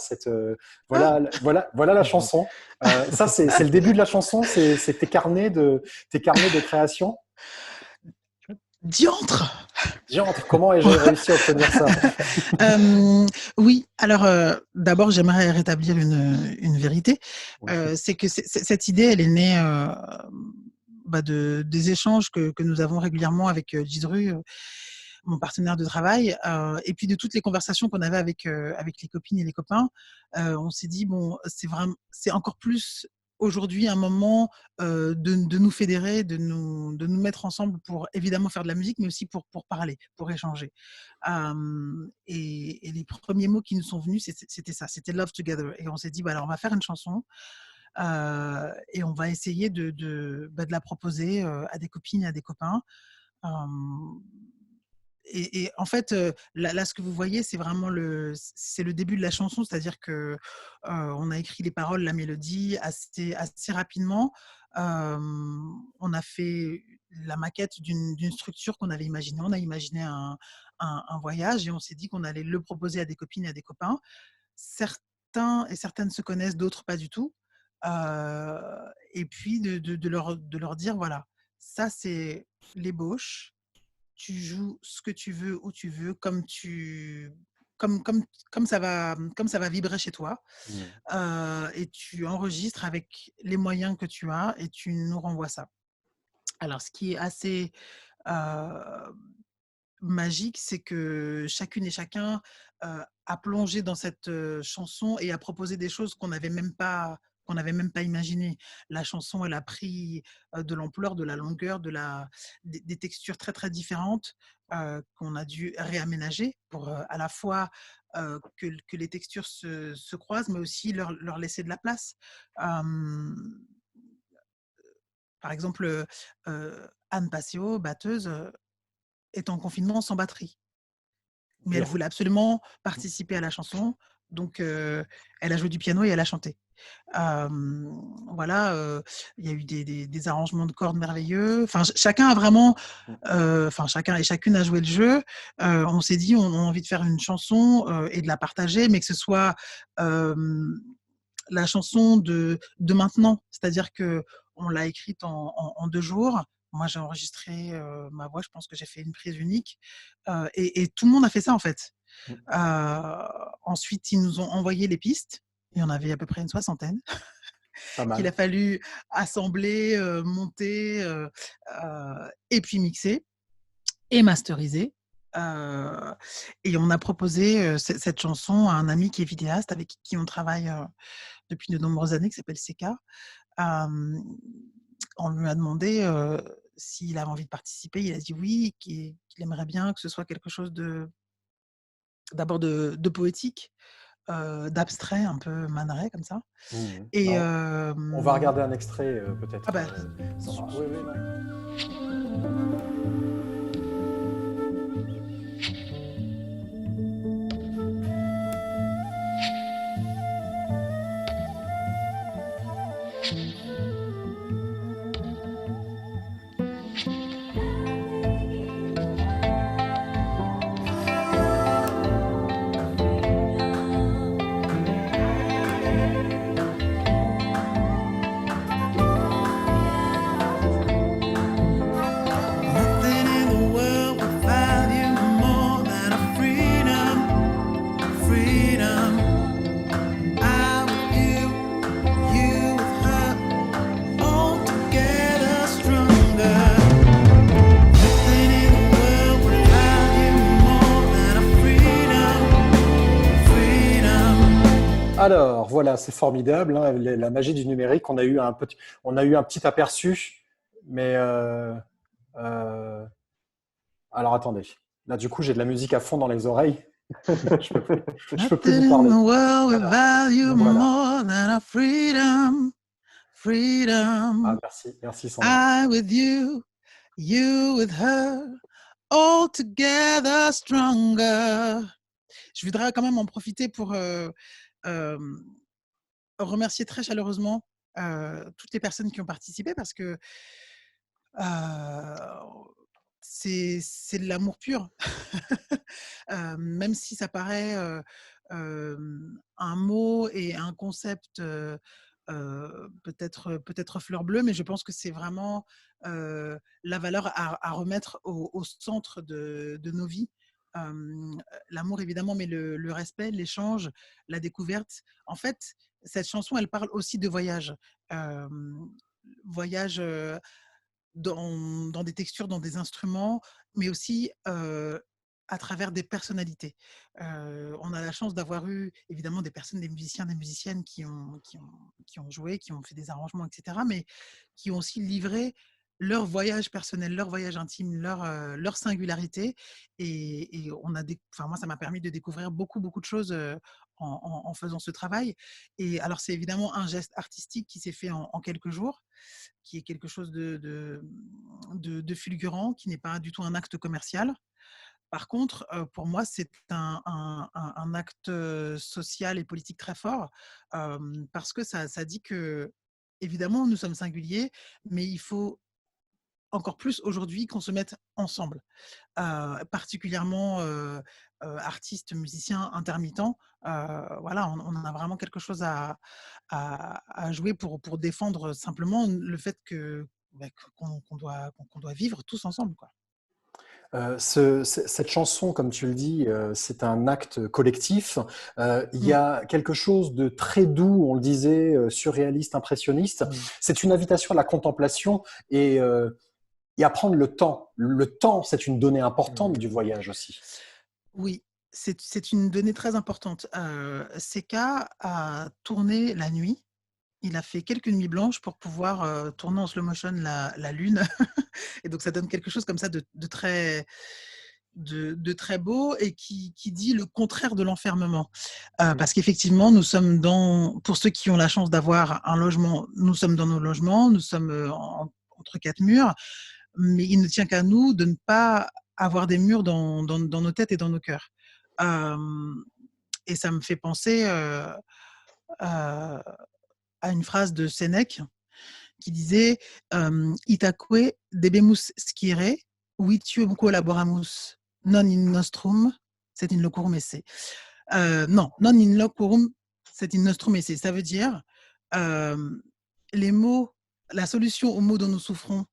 Voilà la chanson. Ça, c'est le début de la chanson. C'est tes carnets de création. Diantre. Diantre, comment ai-je réussi à obtenir ça? Oui, alors d'abord, j'aimerais rétablir une vérité. Oui. C'est que cette idée, elle est née des échanges que nous avons régulièrement avec Gidru, mon partenaire de travail, et puis de toutes les conversations qu'on avait avec les copines et les copains. On s'est dit, bon, c'est encore plus aujourd'hui un moment de nous fédérer, de nous mettre ensemble pour évidemment faire de la musique, mais aussi pour parler, pour échanger. Et les premiers mots qui nous sont venus, c'était ça, c'était Love Together. Et on s'est dit, bah, alors on va faire une chanson, et on va essayer de la proposer à des copines et à des copains. Euh, et en fait, là, ce que vous voyez, c'est vraiment c'est le début de la chanson, c'est-à-dire que on a écrit les paroles, la mélodie assez rapidement. On a fait la maquette d'une structure qu'on avait imaginée. On a imaginé un voyage, et on s'est dit qu'on allait le proposer à des copines et à des copains. Certains et certaines se connaissent, d'autres pas du tout. Et puis de leur dire, voilà, ça c'est l'ébauche. Tu joues ce que tu veux, où tu veux, comme tu comme ça va vibrer chez toi, et tu enregistres avec les moyens que tu as et tu nous renvoies ça. Alors, ce qui est assez magique, c'est que chacune et chacun a plongé dans cette chanson et a proposé des choses qu'on n'avait même pas imaginées. La chanson, elle a pris de l'ampleur, de la longueur, des textures très très différentes qu'on a dû réaménager pour à la fois que les textures se croisent, mais aussi leur laisser de la place. Euh, Par exemple, Anne Passio, batteuse, est en confinement sans batterie. Mais elle Dur. voulait absolument participer à la chanson, donc elle a joué du piano et elle a chanté. Voilà, il y a eu des arrangements de cordes merveilleux. Enfin, chacun a vraiment, chacun et chacune a joué le jeu. On s'est dit, on a envie de faire une chanson et de la partager, mais que ce soit la chanson de maintenant, c'est-à-dire que on l'a écrite en 2 jours. Moi, j'ai enregistré ma voix, je pense que j'ai fait une prise unique, et tout le monde a fait ça en fait. Ensuite, ils nous ont envoyé les pistes. Il y en avait à peu près une soixantaine Pas qu'il a mal. fallu assembler, monter, et puis mixer et masteriser. Et on a proposé cette chanson à un ami qui est vidéaste avec qui on travaille depuis de nombreuses années, qui s'appelle Seka. On lui a demandé s'il avait envie de participer. Il a dit oui, qu'il aimerait bien que ce soit quelque chose d'abord de poétique, d'abstrait, un peu Man Ray comme ça. Et Non, on va regarder un extrait peut-être. ah bah, Sandra. Oui, oui, non. Nothing in the world would value more than a freedom. I with you, you with her, all together stronger. Nothing in the world would value more than a freedom. Alors, voilà, c'est formidable, hein, la magie du numérique. On a eu un petit aperçu, mais alors attendez. Là, du coup, j'ai de la musique à fond dans les oreilles. je peux plus nothing vous in parler. the world would value Voilà. more than a freedom. Ah, merci Sandra. I with you, you with her, all together stronger. Je voudrais quand même en profiter pour remercier très chaleureusement toutes les personnes qui ont participé parce que c'est de l'amour pur. Même si ça paraît un mot et un concept peut-être fleur bleue, mais je pense que c'est vraiment la valeur à remettre au centre de nos vies. L'amour évidemment, mais le respect, l'échange, la découverte. En fait, cette chanson, elle parle aussi de voyage. Euh, Voyage dans des textures, dans des instruments, mais aussi à travers des personnalités. On a la chance d'avoir eu évidemment des personnes, des musiciens, des musiciennes qui ont joué, qui ont fait des arrangements, etc., mais qui ont aussi livré leur voyage personnel, leur voyage intime, leur singularité. Et moi, ça m'a permis de découvrir beaucoup de choses en faisant ce travail. Et alors, c'est évidemment un geste artistique qui s'est fait en quelques jours, qui est quelque chose de fulgurant, qui n'est pas du tout un acte commercial. Par contre, pour moi, c'est un acte social et politique très fort, parce que ça dit que, évidemment, nous sommes singuliers, mais il faut encore plus aujourd'hui qu'on se mette ensemble, particulièrement artistes, musiciens, intermittents. Voilà, on a vraiment quelque chose à jouer pour défendre simplement le fait qu'on doit vivre tous ensemble, quoi. Cette chanson, comme tu le dis, c'est un acte collectif. Il y a quelque chose de très doux, on le disait, surréaliste, impressionniste. C'est une invitation à la contemplation et à prendre le temps. Le temps, c'est une donnée importante du voyage aussi. Oui, c'est une donnée très importante. Seka a tourné la nuit. Il a fait quelques nuits blanches pour pouvoir tourner en slow motion la lune. Et donc, ça donne quelque chose comme ça de très beau et qui dit le contraire de l'enfermement. Parce qu'effectivement, nous sommes pour ceux qui ont la chance d'avoir un logement, nous sommes dans nos logements, nous sommes entre quatre murs, mais il ne tient qu'à nous de ne pas avoir des murs dans nos têtes et dans nos cœurs. Et ça me fait penser à une phrase de Sénèque qui disait Itaque debemus scire, vitium collaboramus, non in nostrum, c'est in locurum esse. Non in locurum, c'est in nostrum esse. Ça veut dire les mots, la solution aux maux dont nous souffrons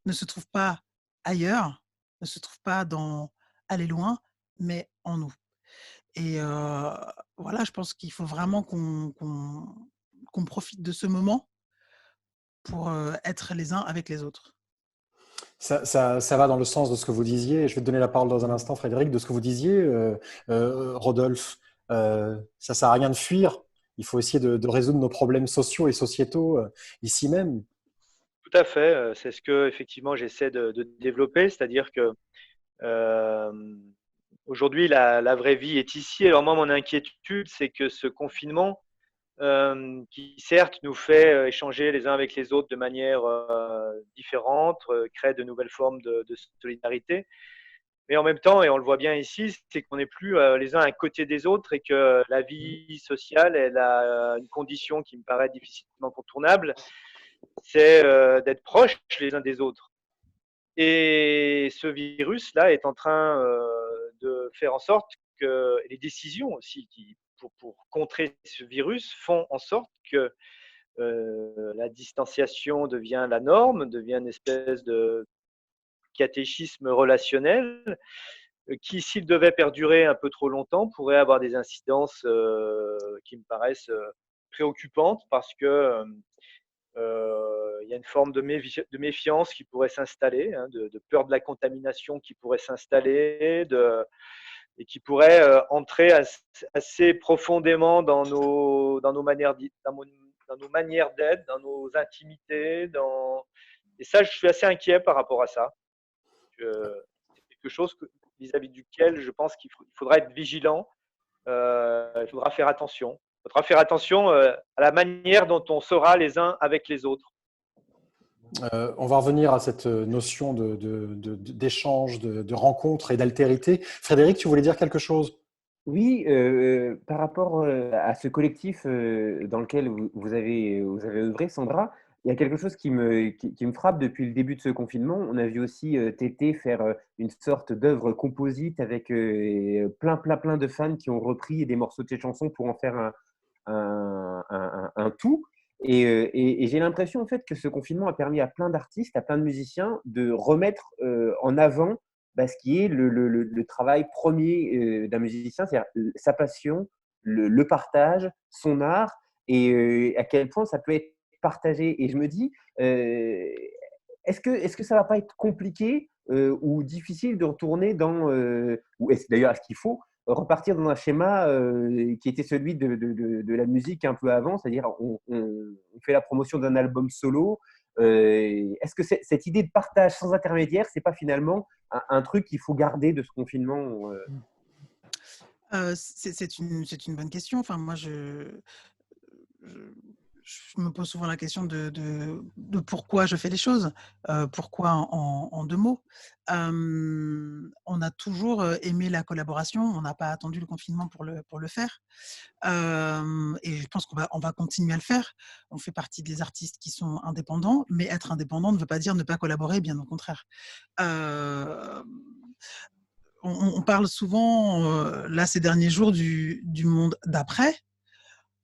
ne se trouve pas ailleurs, ne se trouve pas dans aller loin, mais en nous. Et voilà, je pense qu'il faut vraiment qu'on profite de ce moment pour être les uns avec les autres. Ça va dans le sens de ce que vous disiez. Je vais te donner la parole dans un instant, Frédéric, de ce que vous disiez, Rodolphe. Ça ne sert à rien de fuir. Il faut essayer de résoudre nos problèmes sociaux et sociétaux ici même. Tout à fait. C'est ce que effectivement j'essaie de développer, c'est-à-dire que aujourd'hui la vraie vie est ici. Alors moi, mon inquiétude, c'est que ce confinement, qui certes nous fait échanger les uns avec les autres de manière différente, crée de nouvelles formes de solidarité. Mais en même temps, et on le voit bien ici, c'est qu'on n'est plus les uns à côté des autres et que la vie sociale, elle a une condition qui me paraît difficilement contournable, c'est d'être proches les uns des autres. Et ce virus-là est en train de faire en sorte que les décisions aussi pour contrer ce virus font en sorte que la distanciation devient la norme, devient une espèce de catéchisme relationnel qui, s'il devait perdurer un peu trop longtemps, pourrait avoir des incidences qui me paraissent préoccupantes parce que il y a une forme de méfiance qui pourrait s'installer, hein, de peur de la contamination qui pourrait s'installer, et qui pourrait entrer assez profondément dans nos manières d'être, dans nos intimités. Et ça, je suis assez inquiet par rapport à ça. C'est quelque chose vis-à-vis duquel je pense qu'il faudra être vigilant, il faudra faire attention. Il faudra faire attention à la manière dont on sera les uns avec les autres. On va revenir à cette notion d'échange, de rencontre et d'altérité. Frédéric, tu voulais dire quelque chose? Oui, par rapport à ce collectif dans lequel vous avez œuvré, Sandra, il y a quelque chose qui me frappe depuis le début de ce confinement. On a vu aussi Tété faire une sorte d'œuvre composite avec plein de fans qui ont repris des morceaux de ses chansons pour en faire un tout. Et j'ai l'impression en fait que ce confinement a permis à plein d'artistes, à plein de musiciens de remettre en avant ce qui est le travail premier d'un musicien, c'est-à-dire sa passion, le partage, son art, et à quel point ça peut être partagé. Et je me dis, est-ce que ça va pas être compliqué ou difficile de retourner ou d'ailleurs est-ce qu'il faut repartir dans un schéma qui était celui de la musique un peu avant, c'est-à-dire on fait la promotion d'un album solo. Est-ce que cette idée de partage sans intermédiaire, c'est pas finalement un truc qu'il faut garder de ce confinement C'est une bonne question. Enfin, moi, je me pose souvent la question de pourquoi je fais les choses. Pourquoi en deux mots. On a toujours aimé la collaboration. On n'a pas attendu le confinement pour le faire. Et je pense qu'on va continuer à le faire. On fait partie des artistes qui sont indépendants, mais être indépendant ne veut pas dire ne pas collaborer, bien au contraire. On parle souvent, là, ces derniers jours, du monde d'après.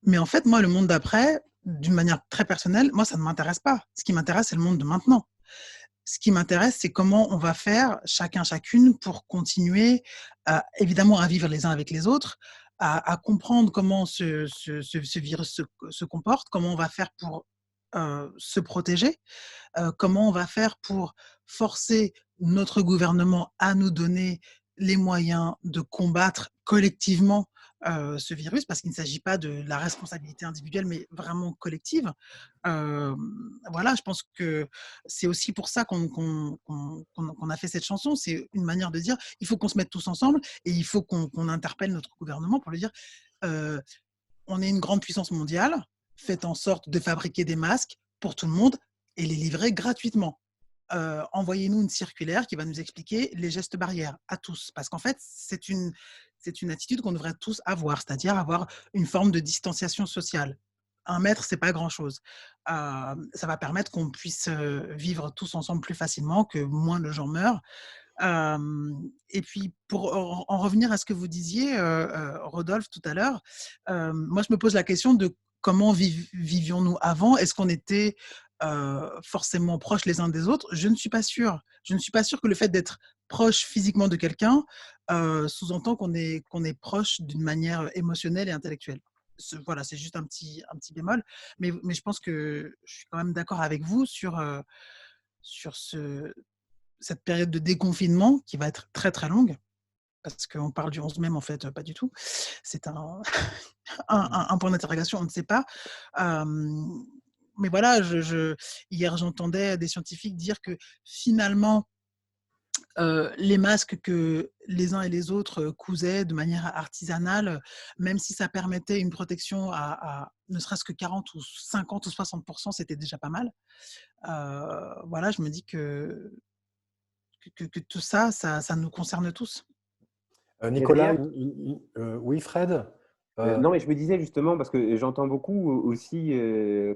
Mais en fait, moi, le monde d'après, d'une manière très personnelle, moi, ça ne m'intéresse pas. Ce qui m'intéresse, c'est le monde de maintenant. Ce qui m'intéresse, c'est comment on va faire chacun, chacune pour continuer évidemment à vivre les uns avec les autres, à comprendre comment ce virus se comporte, comment on va faire pour se protéger, comment on va faire pour forcer notre gouvernement à nous donner les moyens de combattre collectivement ce virus, parce qu'il ne s'agit pas de la responsabilité individuelle, mais vraiment collective. Voilà, je pense que c'est aussi pour ça qu'on a fait cette chanson. C'est une manière de dire, il faut qu'on se mette tous ensemble et il faut qu'on interpelle notre gouvernement pour lui dire, euh, on est une grande puissance mondiale, faites en sorte de fabriquer des masques pour tout le monde et les livrer gratuitement. Envoyez-nous une circulaire qui va nous expliquer les gestes barrières à tous. Parce qu'en fait, c'est une attitude qu'on devrait tous avoir, c'est-à-dire avoir une forme de distanciation sociale. 1 mètre, c'est pas grand-chose. Ça va permettre qu'on puisse vivre tous ensemble plus facilement, que moins de gens meurent. Et puis, pour en revenir à ce que vous disiez, Rodolphe, tout à l'heure, moi, je me pose la question de comment vivions-nous avant? Est-ce qu'on était forcément proches les uns des autres? Je ne suis pas sûre. Je ne suis pas sûre que le fait d'être proche physiquement de quelqu'un sous-entend qu'on est proche d'une manière émotionnelle et intellectuelle. Voilà, c'est juste un petit bémol. Mais je pense que je suis quand même d'accord avec vous sur cette période de déconfinement qui va être très très longue, parce qu'on parle du 11 mai, mais en fait, pas du tout. C'est un point d'interrogation, on ne sait pas. Mais voilà, hier, j'entendais des scientifiques dire que finalement, les masques que les uns et les autres cousaient de manière artisanale, même si ça permettait une protection à ne serait-ce que 40 ou 50 ou 60%, c'était déjà pas mal. Voilà, je me dis que tout ça, ça nous concerne tous. Mais Nicolas, d'ailleurs, oui, Fred. non, mais je me disais justement, parce que j'entends beaucoup aussi,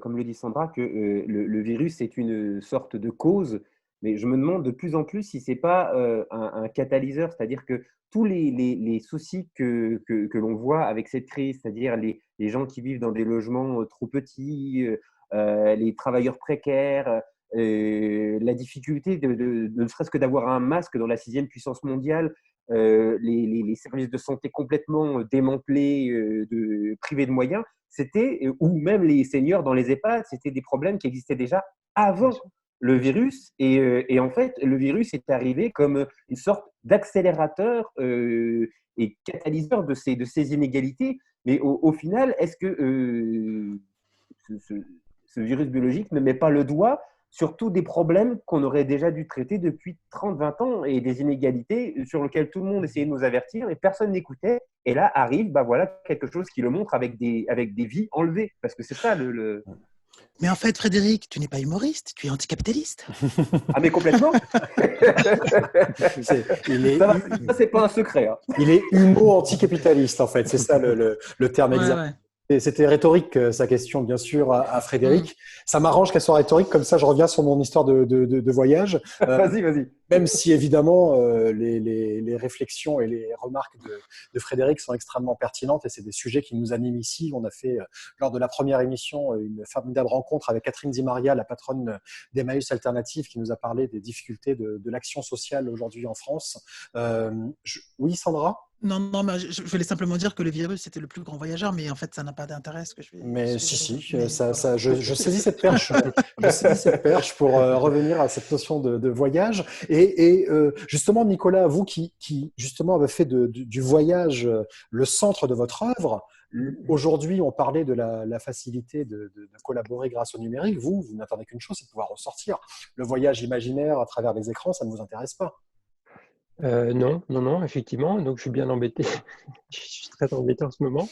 comme le dit Sandra, que le virus est une sorte de cause, mais je me demande de plus en plus si c'est pas un catalyseur, c'est-à-dire que tous les soucis que l'on voit avec cette crise, c'est-à-dire les gens qui vivent dans des logements trop petits, les travailleurs précaires, la difficulté ne serait-ce que d'avoir un masque dans la 6e puissance mondiale, les services de santé complètement démantelés, privés de moyens, ou même les seniors dans les EHPAD, c'était des problèmes qui existaient déjà avant le virus. Et en fait, le virus est arrivé comme une sorte d'accélérateur et catalyseur de ces inégalités. Mais au final, est-ce que ce virus biologique ne met pas le doigt sur tous des problèmes qu'on aurait déjà dû traiter depuis 30-20 ans et des inégalités sur lesquelles tout le monde essayait de nous avertir et personne n'écoutait. Et là arrive voilà, quelque chose qui le montre avec des vies enlevées. Parce que c'est ça le... Mais en fait, Frédéric, tu n'es pas humoriste, tu es anticapitaliste. Ah, mais complètement. Ça, c'est pas un secret. Hein. Il est humo-anticapitaliste, en fait. C'est ça le terme exact. Ouais. Et c'était rhétorique, sa question, bien sûr, à Frédéric. Ça m'arrange qu'elle soit rhétorique, comme ça je reviens sur mon histoire de voyage. Vas-y. Même si, évidemment, les réflexions et les remarques de Frédéric sont extrêmement pertinentes et c'est des sujets qui nous animent ici. On a fait, lors de la première émission, une formidable rencontre avec Catherine Di Maria, la patronne d'Emmaüs Alternative, qui nous a parlé des difficultés de l'action sociale aujourd'hui en France. Oui, Sandra ? Non, mais je voulais simplement dire que le virus était le plus grand voyageur, mais en fait, ça n'a pas d'intérêt ce que je vais. Mais si, je saisis cette perche. Je saisis cette perche pour revenir à cette notion de voyage. Et justement, Nicolas, vous qui justement avez fait du voyage le centre de votre œuvre, aujourd'hui, on parlait de la facilité de collaborer grâce au numérique. Vous n'attendez qu'une chose, c'est de pouvoir ressortir. Le voyage imaginaire à travers les écrans, ça ne vous intéresse pas? Non, effectivement. Donc, je suis bien embêté. Je suis très embêté en ce moment.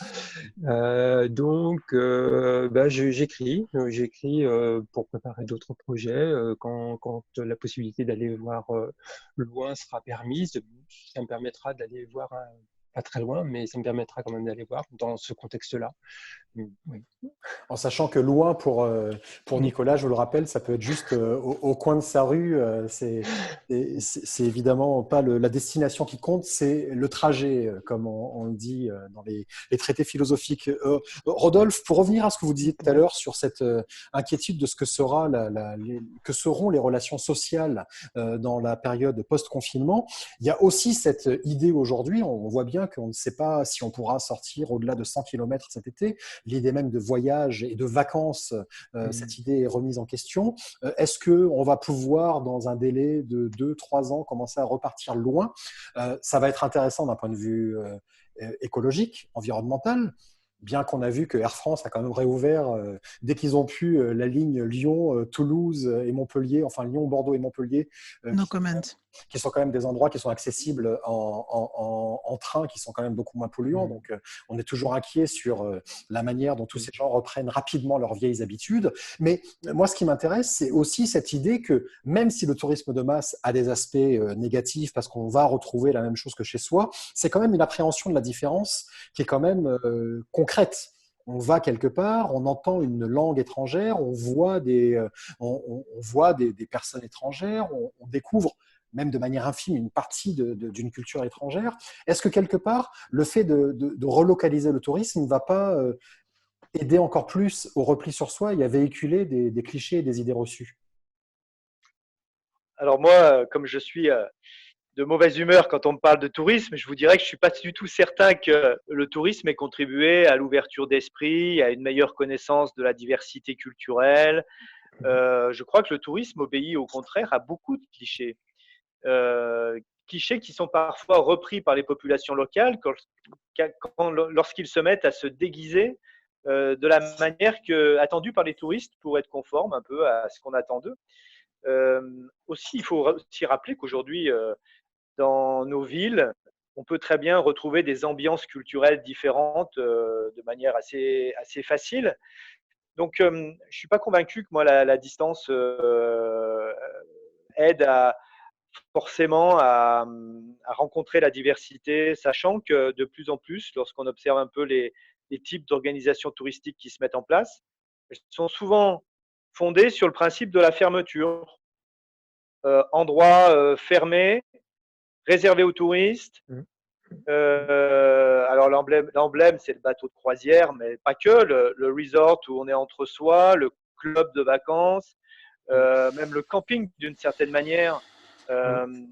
J'écris pour préparer d'autres projets. Quand la possibilité d'aller voir loin sera permise, ça me permettra d'aller voir pas très loin, mais ça me permettra quand même d'aller voir dans ce contexte-là. Oui. En sachant que loin pour Mm. Nicolas, je vous le rappelle, ça peut être juste au coin de sa rue. C'est évidemment pas la destination qui compte, c'est le trajet, comme on le dit dans les traités philosophiques. Rodolphe, pour revenir à ce que vous disiez tout à l'heure sur cette inquiétude de ce que que seront les relations sociales dans la période post-confinement, il y a aussi cette idée aujourd'hui, on voit bien qu'on ne sait pas si on pourra sortir au-delà de 100 km cet été. L'idée même de voyage et de vacances, cette idée est remise en question. Est-ce qu'on va pouvoir, dans un délai de 2-3 ans, commencer à repartir loin? Ça va être intéressant d'un point de vue écologique, environnemental, bien qu'on a vu que Air France a quand même réouvert, dès qu'ils ont pu, la ligne Lyon, Toulouse et Montpellier, enfin Lyon, Bordeaux et Montpellier, No comment. qui sont quand même des endroits qui sont accessibles en train, qui sont quand même beaucoup moins polluants. Donc, on est toujours inquiet sur la manière dont tous ces gens reprennent rapidement leurs vieilles habitudes. Mais moi, ce qui m'intéresse, c'est aussi cette idée que même si le tourisme de masse a des aspects négatifs, parce qu'on va retrouver la même chose que chez soi, c'est quand même une appréhension de la différence qui est quand même concrète. On va quelque part, on entend une langue étrangère, on voit on voit des personnes étrangères, on découvre même de manière infime, une partie d'une culture étrangère. Est-ce que quelque part, le fait de relocaliser le tourisme ne va pas aider encore plus au repli sur soi et à véhiculer des clichés et des idées reçues? Alors moi, comme je suis de mauvaise humeur quand on me parle de tourisme, je vous dirais que je suis pas du tout certain que le tourisme ait contribué à l'ouverture d'esprit, à une meilleure connaissance de la diversité culturelle. Je crois que le tourisme obéit au contraire à beaucoup de clichés. Clichés qui sont parfois repris par les populations locales lorsqu'ils se mettent à se déguiser de la manière attendue par les touristes pour être conformes un peu à ce qu'on attend d'eux. Aussi, il faut aussi rappeler qu'aujourd'hui, dans nos villes, on peut très bien retrouver des ambiances culturelles différentes de manière assez facile. Donc, je ne suis pas convaincu que moi, la distance aide forcément à rencontrer la diversité, sachant que de plus en plus, lorsqu'on observe un peu les types d'organisations touristiques qui se mettent en place, elles sont souvent fondées sur le principe de la fermeture. Endroit fermé, réservé aux touristes. Alors l'emblème, c'est le bateau de croisière, mais pas que. Le resort où on est entre soi, le club de vacances, même le camping d'une certaine manière,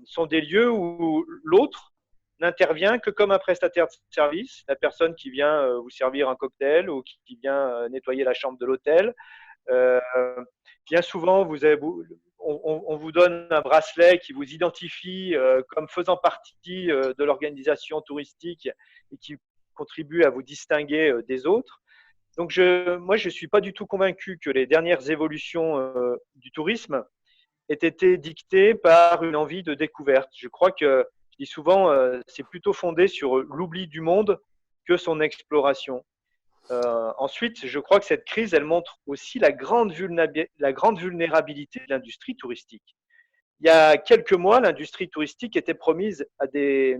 sont des lieux où l'autre n'intervient que comme un prestataire de service, la personne qui vient vous servir un cocktail ou qui vient nettoyer la chambre de l'hôtel. Bien souvent, on vous donne un bracelet qui vous identifie comme faisant partie de l'organisation touristique et qui contribue à vous distinguer des autres. Donc, moi, je ne suis pas du tout convaincu que les dernières évolutions du tourisme aient été dictées par une envie de découverte. Je crois que, je dis souvent, c'est plutôt fondé sur l'oubli du monde que son exploration. Ensuite, je crois que cette crise, elle montre aussi la grande vulnérabilité de l'industrie touristique. Il y a quelques mois, l'industrie touristique était promise à des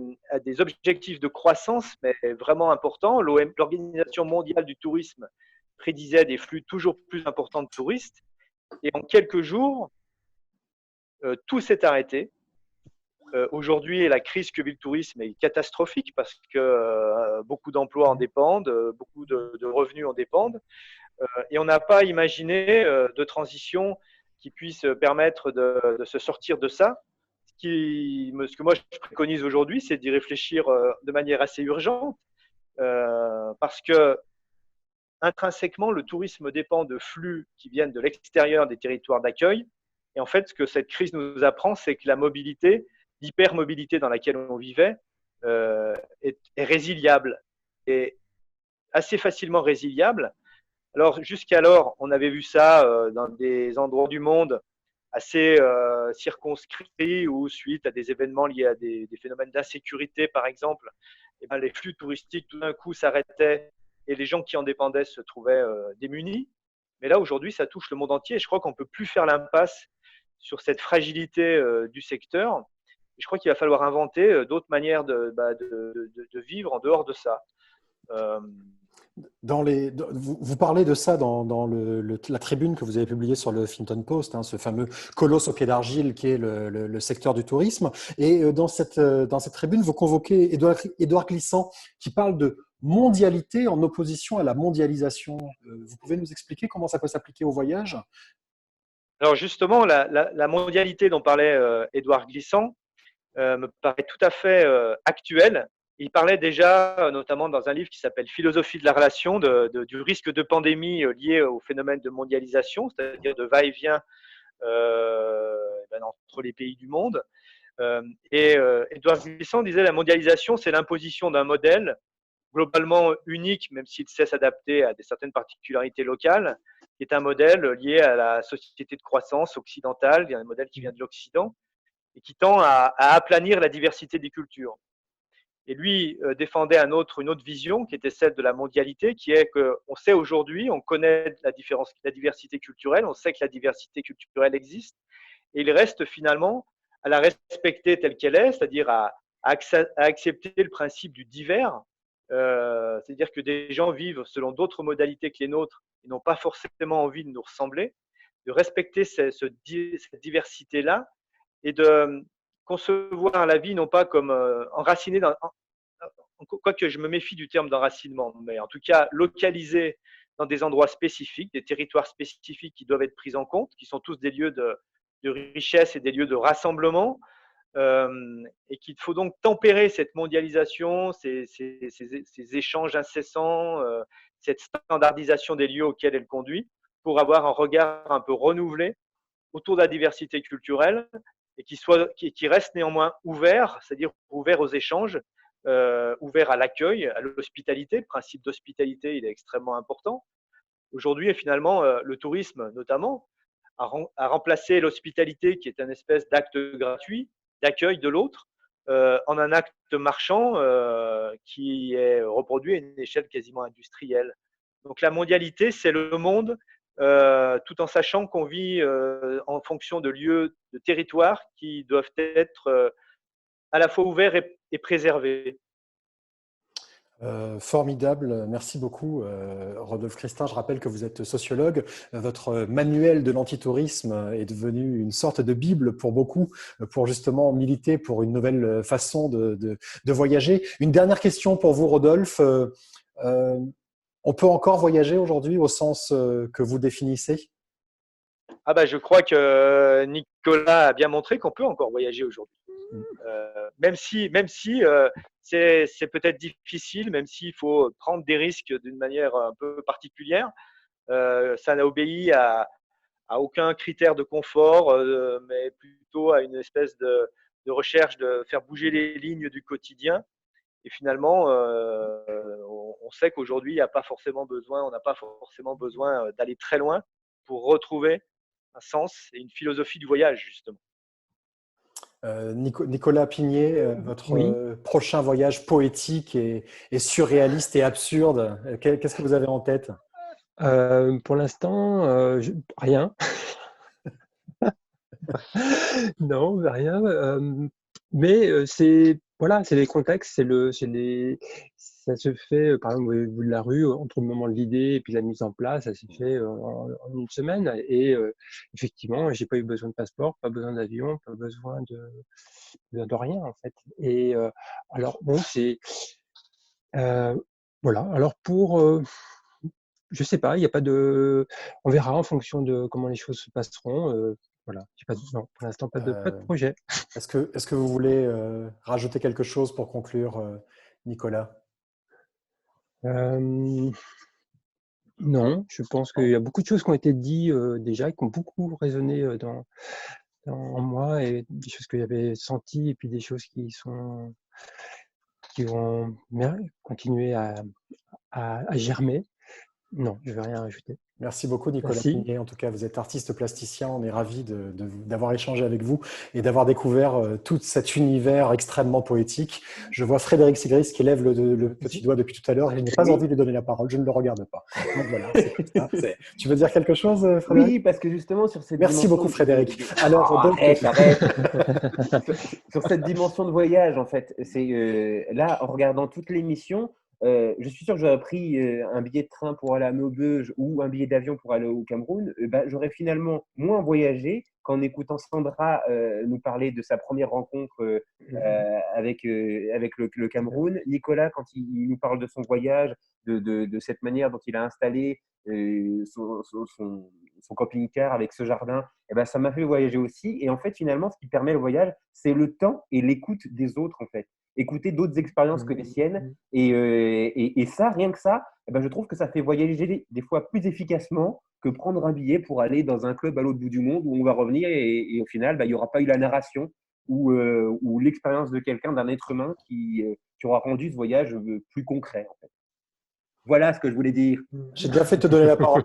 objectifs de croissance, mais vraiment importants. L'Organisation mondiale du tourisme prédisait des flux toujours plus importants de touristes. Et en quelques jours, tout s'est arrêté. Aujourd'hui, la crise que vit le tourisme est catastrophique parce que beaucoup d'emplois en dépendent, beaucoup de revenus en dépendent. Et on n'a pas imaginé de transition qui puisse permettre de se sortir de ça. Ce que moi je préconise aujourd'hui, c'est d'y réfléchir de manière assez urgente parce que intrinsèquement, le tourisme dépend de flux qui viennent de l'extérieur des territoires d'accueil. Et en fait, ce que cette crise nous apprend, c'est que la mobilité, l'hypermobilité dans laquelle on vivait, est résiliable et assez facilement résiliable. Alors, jusqu'alors, on avait vu ça dans des endroits du monde assez circonscrits ou suite à des événements liés à des phénomènes d'insécurité, par exemple, et ben, les flux touristiques tout d'un coup s'arrêtaient et les gens qui en dépendaient se trouvaient démunis. Mais là, aujourd'hui, ça touche le monde entier et je crois qu'on ne peut plus faire l'impasse sur cette fragilité du secteur. Et je crois qu'il va falloir inventer d'autres manières de vivre en dehors de ça. Euh, Vous parlez de ça dans la tribune que vous avez publiée sur le Huffington Post, hein, ce fameux colosse au pied d'argile qui est le secteur du tourisme. Et dans cette tribune, vous convoquez Édouard Glissant qui parle de mondialité en opposition à la mondialisation. Vous pouvez nous expliquer comment ça peut s'appliquer au voyage? alors justement, la mondialité dont parlait Édouard Glissant me paraît tout à fait actuelle. Il parlait déjà, notamment dans un livre qui s'appelle Philosophie de la relation, du risque de pandémie lié au phénomène de mondialisation, c'est-à-dire de va-et-vient entre les pays du monde. Et Édouard Glissant disait la mondialisation, c'est l'imposition d'un modèle globalement unique, même s'il sait s'adapter à certaines particularités locales, qui est un modèle lié à la société de croissance occidentale, un modèle qui vient de l'Occident, et qui tend à aplanir la diversité des cultures. Et lui défendait une autre vision qui était celle de la mondialité, qui est qu'on sait aujourd'hui, on connaît la diversité culturelle, on sait que la diversité culturelle existe, et il reste finalement à la respecter telle qu'elle est, c'est-à-dire à accepter le principe du divers, c'est-à-dire que des gens vivent selon d'autres modalités que les nôtres et n'ont pas forcément envie de nous ressembler, de respecter cette diversité-là et de concevoir la vie non pas comme enracinée quoique je me méfie du terme d'enracinement, mais en tout cas localisée dans des endroits spécifiques, des territoires spécifiques qui doivent être pris en compte, qui sont tous des lieux de richesse et des lieux de rassemblement, et qu'il faut donc tempérer cette mondialisation, ces échanges incessants, cette standardisation des lieux auxquels elle conduit, pour avoir un regard un peu renouvelé autour de la diversité culturelle et qui reste néanmoins ouvert, c'est-à-dire ouvert aux échanges, ouvert à l'accueil, à l'hospitalité. Le principe d'hospitalité, il est extrêmement important. Aujourd'hui, finalement, le tourisme, notamment, a remplacé l'hospitalité, qui est une espèce d'acte gratuit, d'accueil de l'autre, en un acte marchand qui est reproduit à une échelle quasiment industrielle. Donc la mondialité, c'est le monde, tout en sachant qu'on vit en fonction de lieux, de territoires qui doivent être à la fois ouverts et préservés. Formidable, merci beaucoup Rodolphe Christin. Je rappelle que vous êtes sociologue. Votre manuel de l'antitourisme est devenu une sorte de bible pour beaucoup, pour justement militer pour une nouvelle façon de voyager. Une dernière question pour vous Rodolphe. On peut encore voyager aujourd'hui au sens que vous définissez? Ah bah, je crois que Nicolas a bien montré qu'on peut encore voyager aujourd'hui. Même si c'est peut-être difficile, même s'il faut prendre des risques d'une manière un peu particulière, ça n'obéit à aucun critère de confort, mais plutôt à une espèce de recherche de faire bouger les lignes du quotidien. Et finalement, on sait qu'aujourd'hui, on n'a pas forcément besoin d'aller très loin pour retrouver un sens et une philosophie du voyage, justement. Nicolas Pigné, votre Oui. prochain voyage poétique et surréaliste et absurde, qu'est-ce que vous avez en tête? Pour l'instant, rien. Non, rien. Mais c'est voilà, c'est les contextes, ça se fait. Par exemple, au bout de la rue, entre le moment de l'idée et puis la mise en place, ça s'est fait en une semaine. Et effectivement, j'ai pas eu besoin de passeport, pas besoin d'avion, pas besoin de rien en fait. Et alors bon, c'est voilà. Alors je sais pas, il y a pas de. On verra en fonction de comment les choses se passeront. Voilà, non, pour l'instant, pas de projet. Est-ce que vous voulez rajouter quelque chose pour conclure, Nicolas? Non, je pense qu'il y a beaucoup de choses qui ont été dites déjà, qui ont beaucoup résonné en moi, et des choses que j'avais senties, et puis des choses qui vont continuer à germer. Non, je ne vais rien rajouter. Merci beaucoup, Nicolas Merci. Pigné. En tout cas, vous êtes artiste plasticien. On est ravis d'avoir échangé avec vous et d'avoir découvert tout cet univers extrêmement poétique. Je vois Frédéric Sigris qui lève le petit doigt depuis tout à l'heure. Je n'ai pas Oui. envie de lui donner la parole. Je ne le regarde pas. Donc voilà, c'est comme ça. Tu veux dire quelque chose, Frédéric? Oui, parce que justement, sur cette Merci dimension beaucoup, Frédéric. Alors, Oh, donc, arrête. Sur cette dimension de voyage, en fait, c'est là, en regardant toute l'émission, je suis sûr que j'aurais pris un billet de train pour aller à Maubeuge ou un billet d'avion pour aller au Cameroun. Bah, j'aurais finalement moins voyagé qu'en écoutant Sandra nous parler de sa première rencontre avec le Cameroun. Nicolas, quand il nous parle de son voyage, de cette manière dont il a installé son camping-car avec ce jardin, et ben, ça m'a fait voyager aussi. Et en fait, finalement, ce qui permet le voyage, c'est le temps et l'écoute des autres, en fait. Écouter d'autres expériences que les siennes. Et ça, rien que ça, eh ben, je trouve que ça fait voyager des fois plus efficacement que prendre un billet pour aller dans un club à l'autre bout du monde où on va revenir et au final, bah, il n'y aura pas eu la narration ou l'expérience de quelqu'un, d'un être humain qui aura rendu ce voyage plus concret, en fait. Voilà ce que je voulais dire. j'ai bien fait de te donner la parole.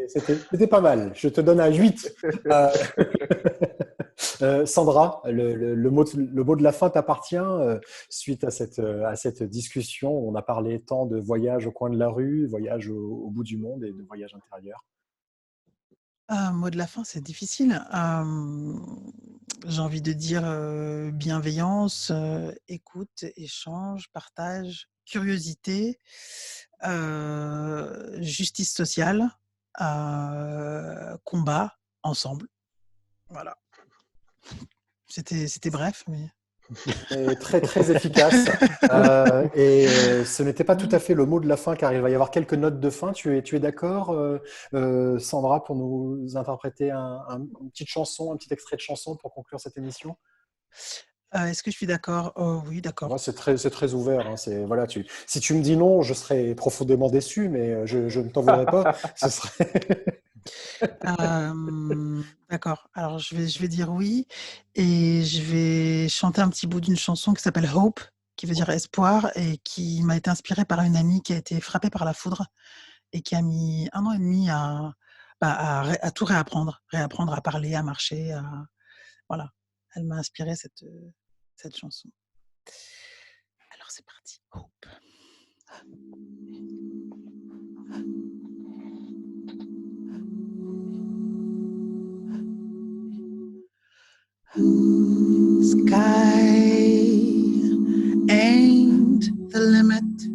C'était pas mal. Je te donne un 8. Sandra, le mot de la fin t'appartient suite à cette discussion. On a parlé tant de voyage au coin de la rue, voyage au bout du monde et de voyage intérieur. Mot de la fin, c'est difficile. J'ai envie de dire bienveillance, écoute, échange, partage, curiosité, justice sociale, combat, ensemble. Voilà. C'était bref, mais Et très très efficace. Ce n'était pas tout à fait le mot de la fin, car il va y avoir quelques notes de fin. Tu es d'accord, Sandra, pour nous interpréter une petite chanson, un petit extrait de chanson pour conclure cette émission? est-ce que je suis d'accord? Oh, oui, d'accord. Ouais, c'est très ouvert. Hein. Voilà, si tu me dis non, je serais profondément déçu, mais je ne t'en voudrais pas. Ce serait... D'accord. Alors, je vais dire oui et je vais chanter un petit bout d'une chanson qui s'appelle Hope, qui veut dire espoir et qui m'a été inspirée par une amie qui a été frappée par la foudre et qui a mis 1 an et demi à tout réapprendre à parler, à marcher. Voilà. Elle m'a inspiré cette chanson. Alors, c'est parti. Hope. Sky ain't the limit.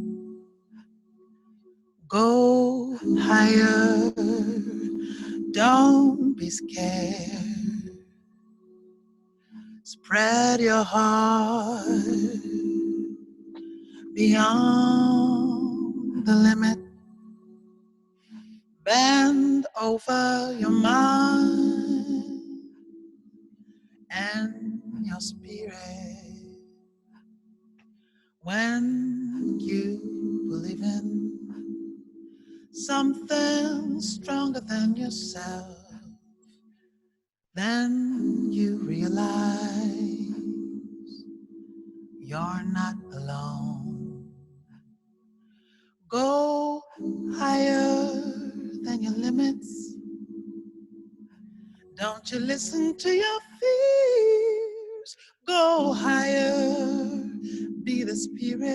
Go higher. Don't be scared. Spread your heart beyond the limit. Bend over your mind and your spirit. When you believe in something stronger than yourself, then you realize you're not alone. Go higher than your limits. Don't you listen to your fears. Go higher, be the spirit,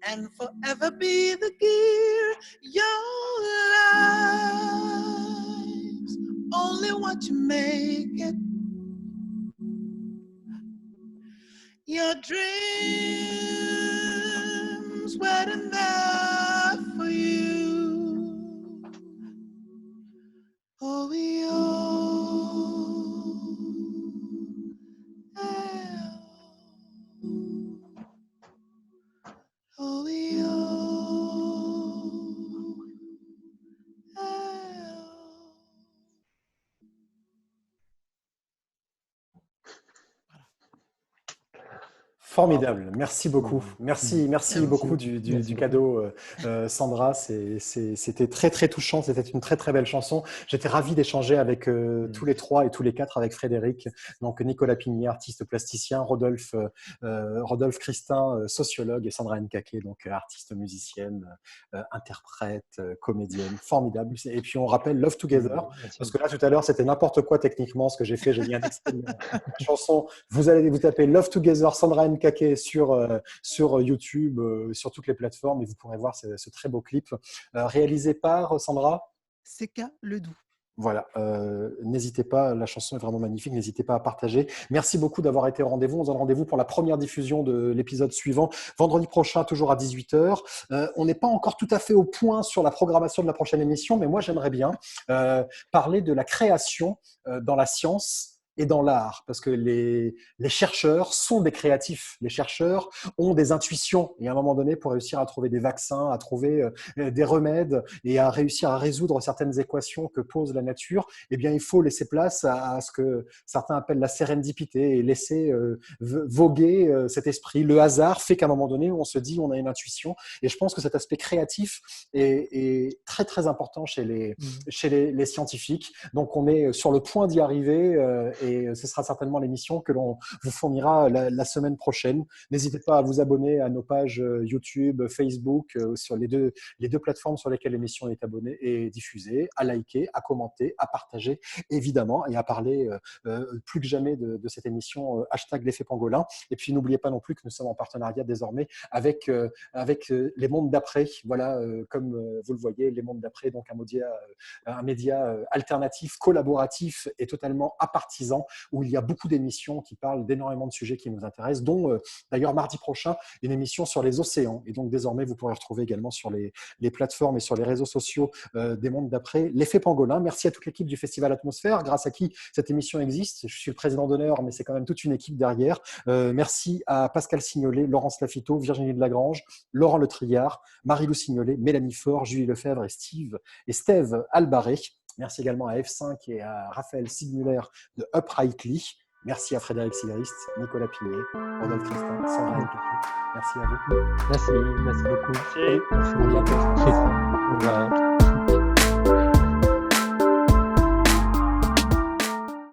and forever be the gear. Your life's only what you make it. Your dreams waiting there for you. Oh, we all have. Oh, we all have. Formidable, merci beaucoup. Merci Merci. beaucoup du Merci cadeau, Sandra. C'était très très touchant. C'était une très très belle chanson. J'étais ravi d'échanger avec tous les trois et tous les quatre avec Frédéric. Donc Nicolas Pigné, artiste plasticien, Rodolphe Christin, sociologue, et Sandra Nkake, donc artiste musicienne, interprète, comédienne. Formidable. Et puis on rappelle Love Together, Merci. parce que là tout à l'heure c'était n'importe quoi techniquement ce que j'ai fait. J'ai mis un extrait de la chanson. Vous allez vous taper Love Together Sandra Nkake sur YouTube, sur toutes les plateformes, et vous pourrez voir ce très beau clip réalisé par Sandra. CK Ledoux. Voilà, n'hésitez pas, la chanson est vraiment magnifique, n'hésitez pas à partager. Merci beaucoup d'avoir été au rendez-vous. On se donne rendez-vous pour la première diffusion de l'épisode suivant, vendredi prochain, toujours à 18h. On n'est pas encore tout à fait au point sur la programmation de la prochaine émission, mais moi j'aimerais bien parler de la création dans la science et dans l'art, parce que les chercheurs sont des créatifs. Les chercheurs ont des intuitions, et à un moment donné, pour réussir à trouver des vaccins, à trouver des remèdes et à réussir à résoudre certaines équations que pose la nature, eh bien, il faut laisser place à ce que certains appellent la sérendipité, et laisser voguer cet esprit. Le hasard fait qu'à un moment donné, on se dit on a une intuition, et je pense que cet aspect créatif est très très important chez les scientifiques. Donc on est sur le point d'y arriver, et ce sera certainement l'émission que l'on vous fournira la semaine prochaine. N'hésitez pas à vous abonner à nos pages YouTube, Facebook, sur les deux plateformes sur lesquelles l'émission est abonnée et diffusée, à liker, à commenter, à partager, évidemment, et à parler plus que jamais de cette émission #l'effet pangolin. Et puis n'oubliez pas non plus que nous sommes en partenariat désormais avec les mondes d'après. Voilà, comme vous le voyez, les mondes d'après, donc un média alternatif, collaboratif et totalement apartisan, où il y a beaucoup d'émissions qui parlent d'énormément de sujets qui nous intéressent, dont d'ailleurs mardi prochain, une émission sur les océans. Et donc désormais, vous pourrez retrouver également sur les plateformes et sur les réseaux sociaux des mondes d'après l'effet pangolin. Merci à toute l'équipe du Festival Atmosphère, grâce à qui cette émission existe. Je suis le président d'honneur, mais c'est quand même toute une équipe derrière. Merci à Pascal Signolet, Laurence Lafito, Virginie Delagrange, Laurent Le Triard, Marie-Lou Signolet, Mélanie Faure, Julie Lefebvre et Steve Albaré. Merci également à F5 et à Raphaël Sigmuller de Uprightly. Merci à Frédéric Sigrist, Nicolas Pigné, Rodolphe Christin, Sandra Nkake. Merci à vous. Merci beaucoup. Merci. À bientôt. Au revoir.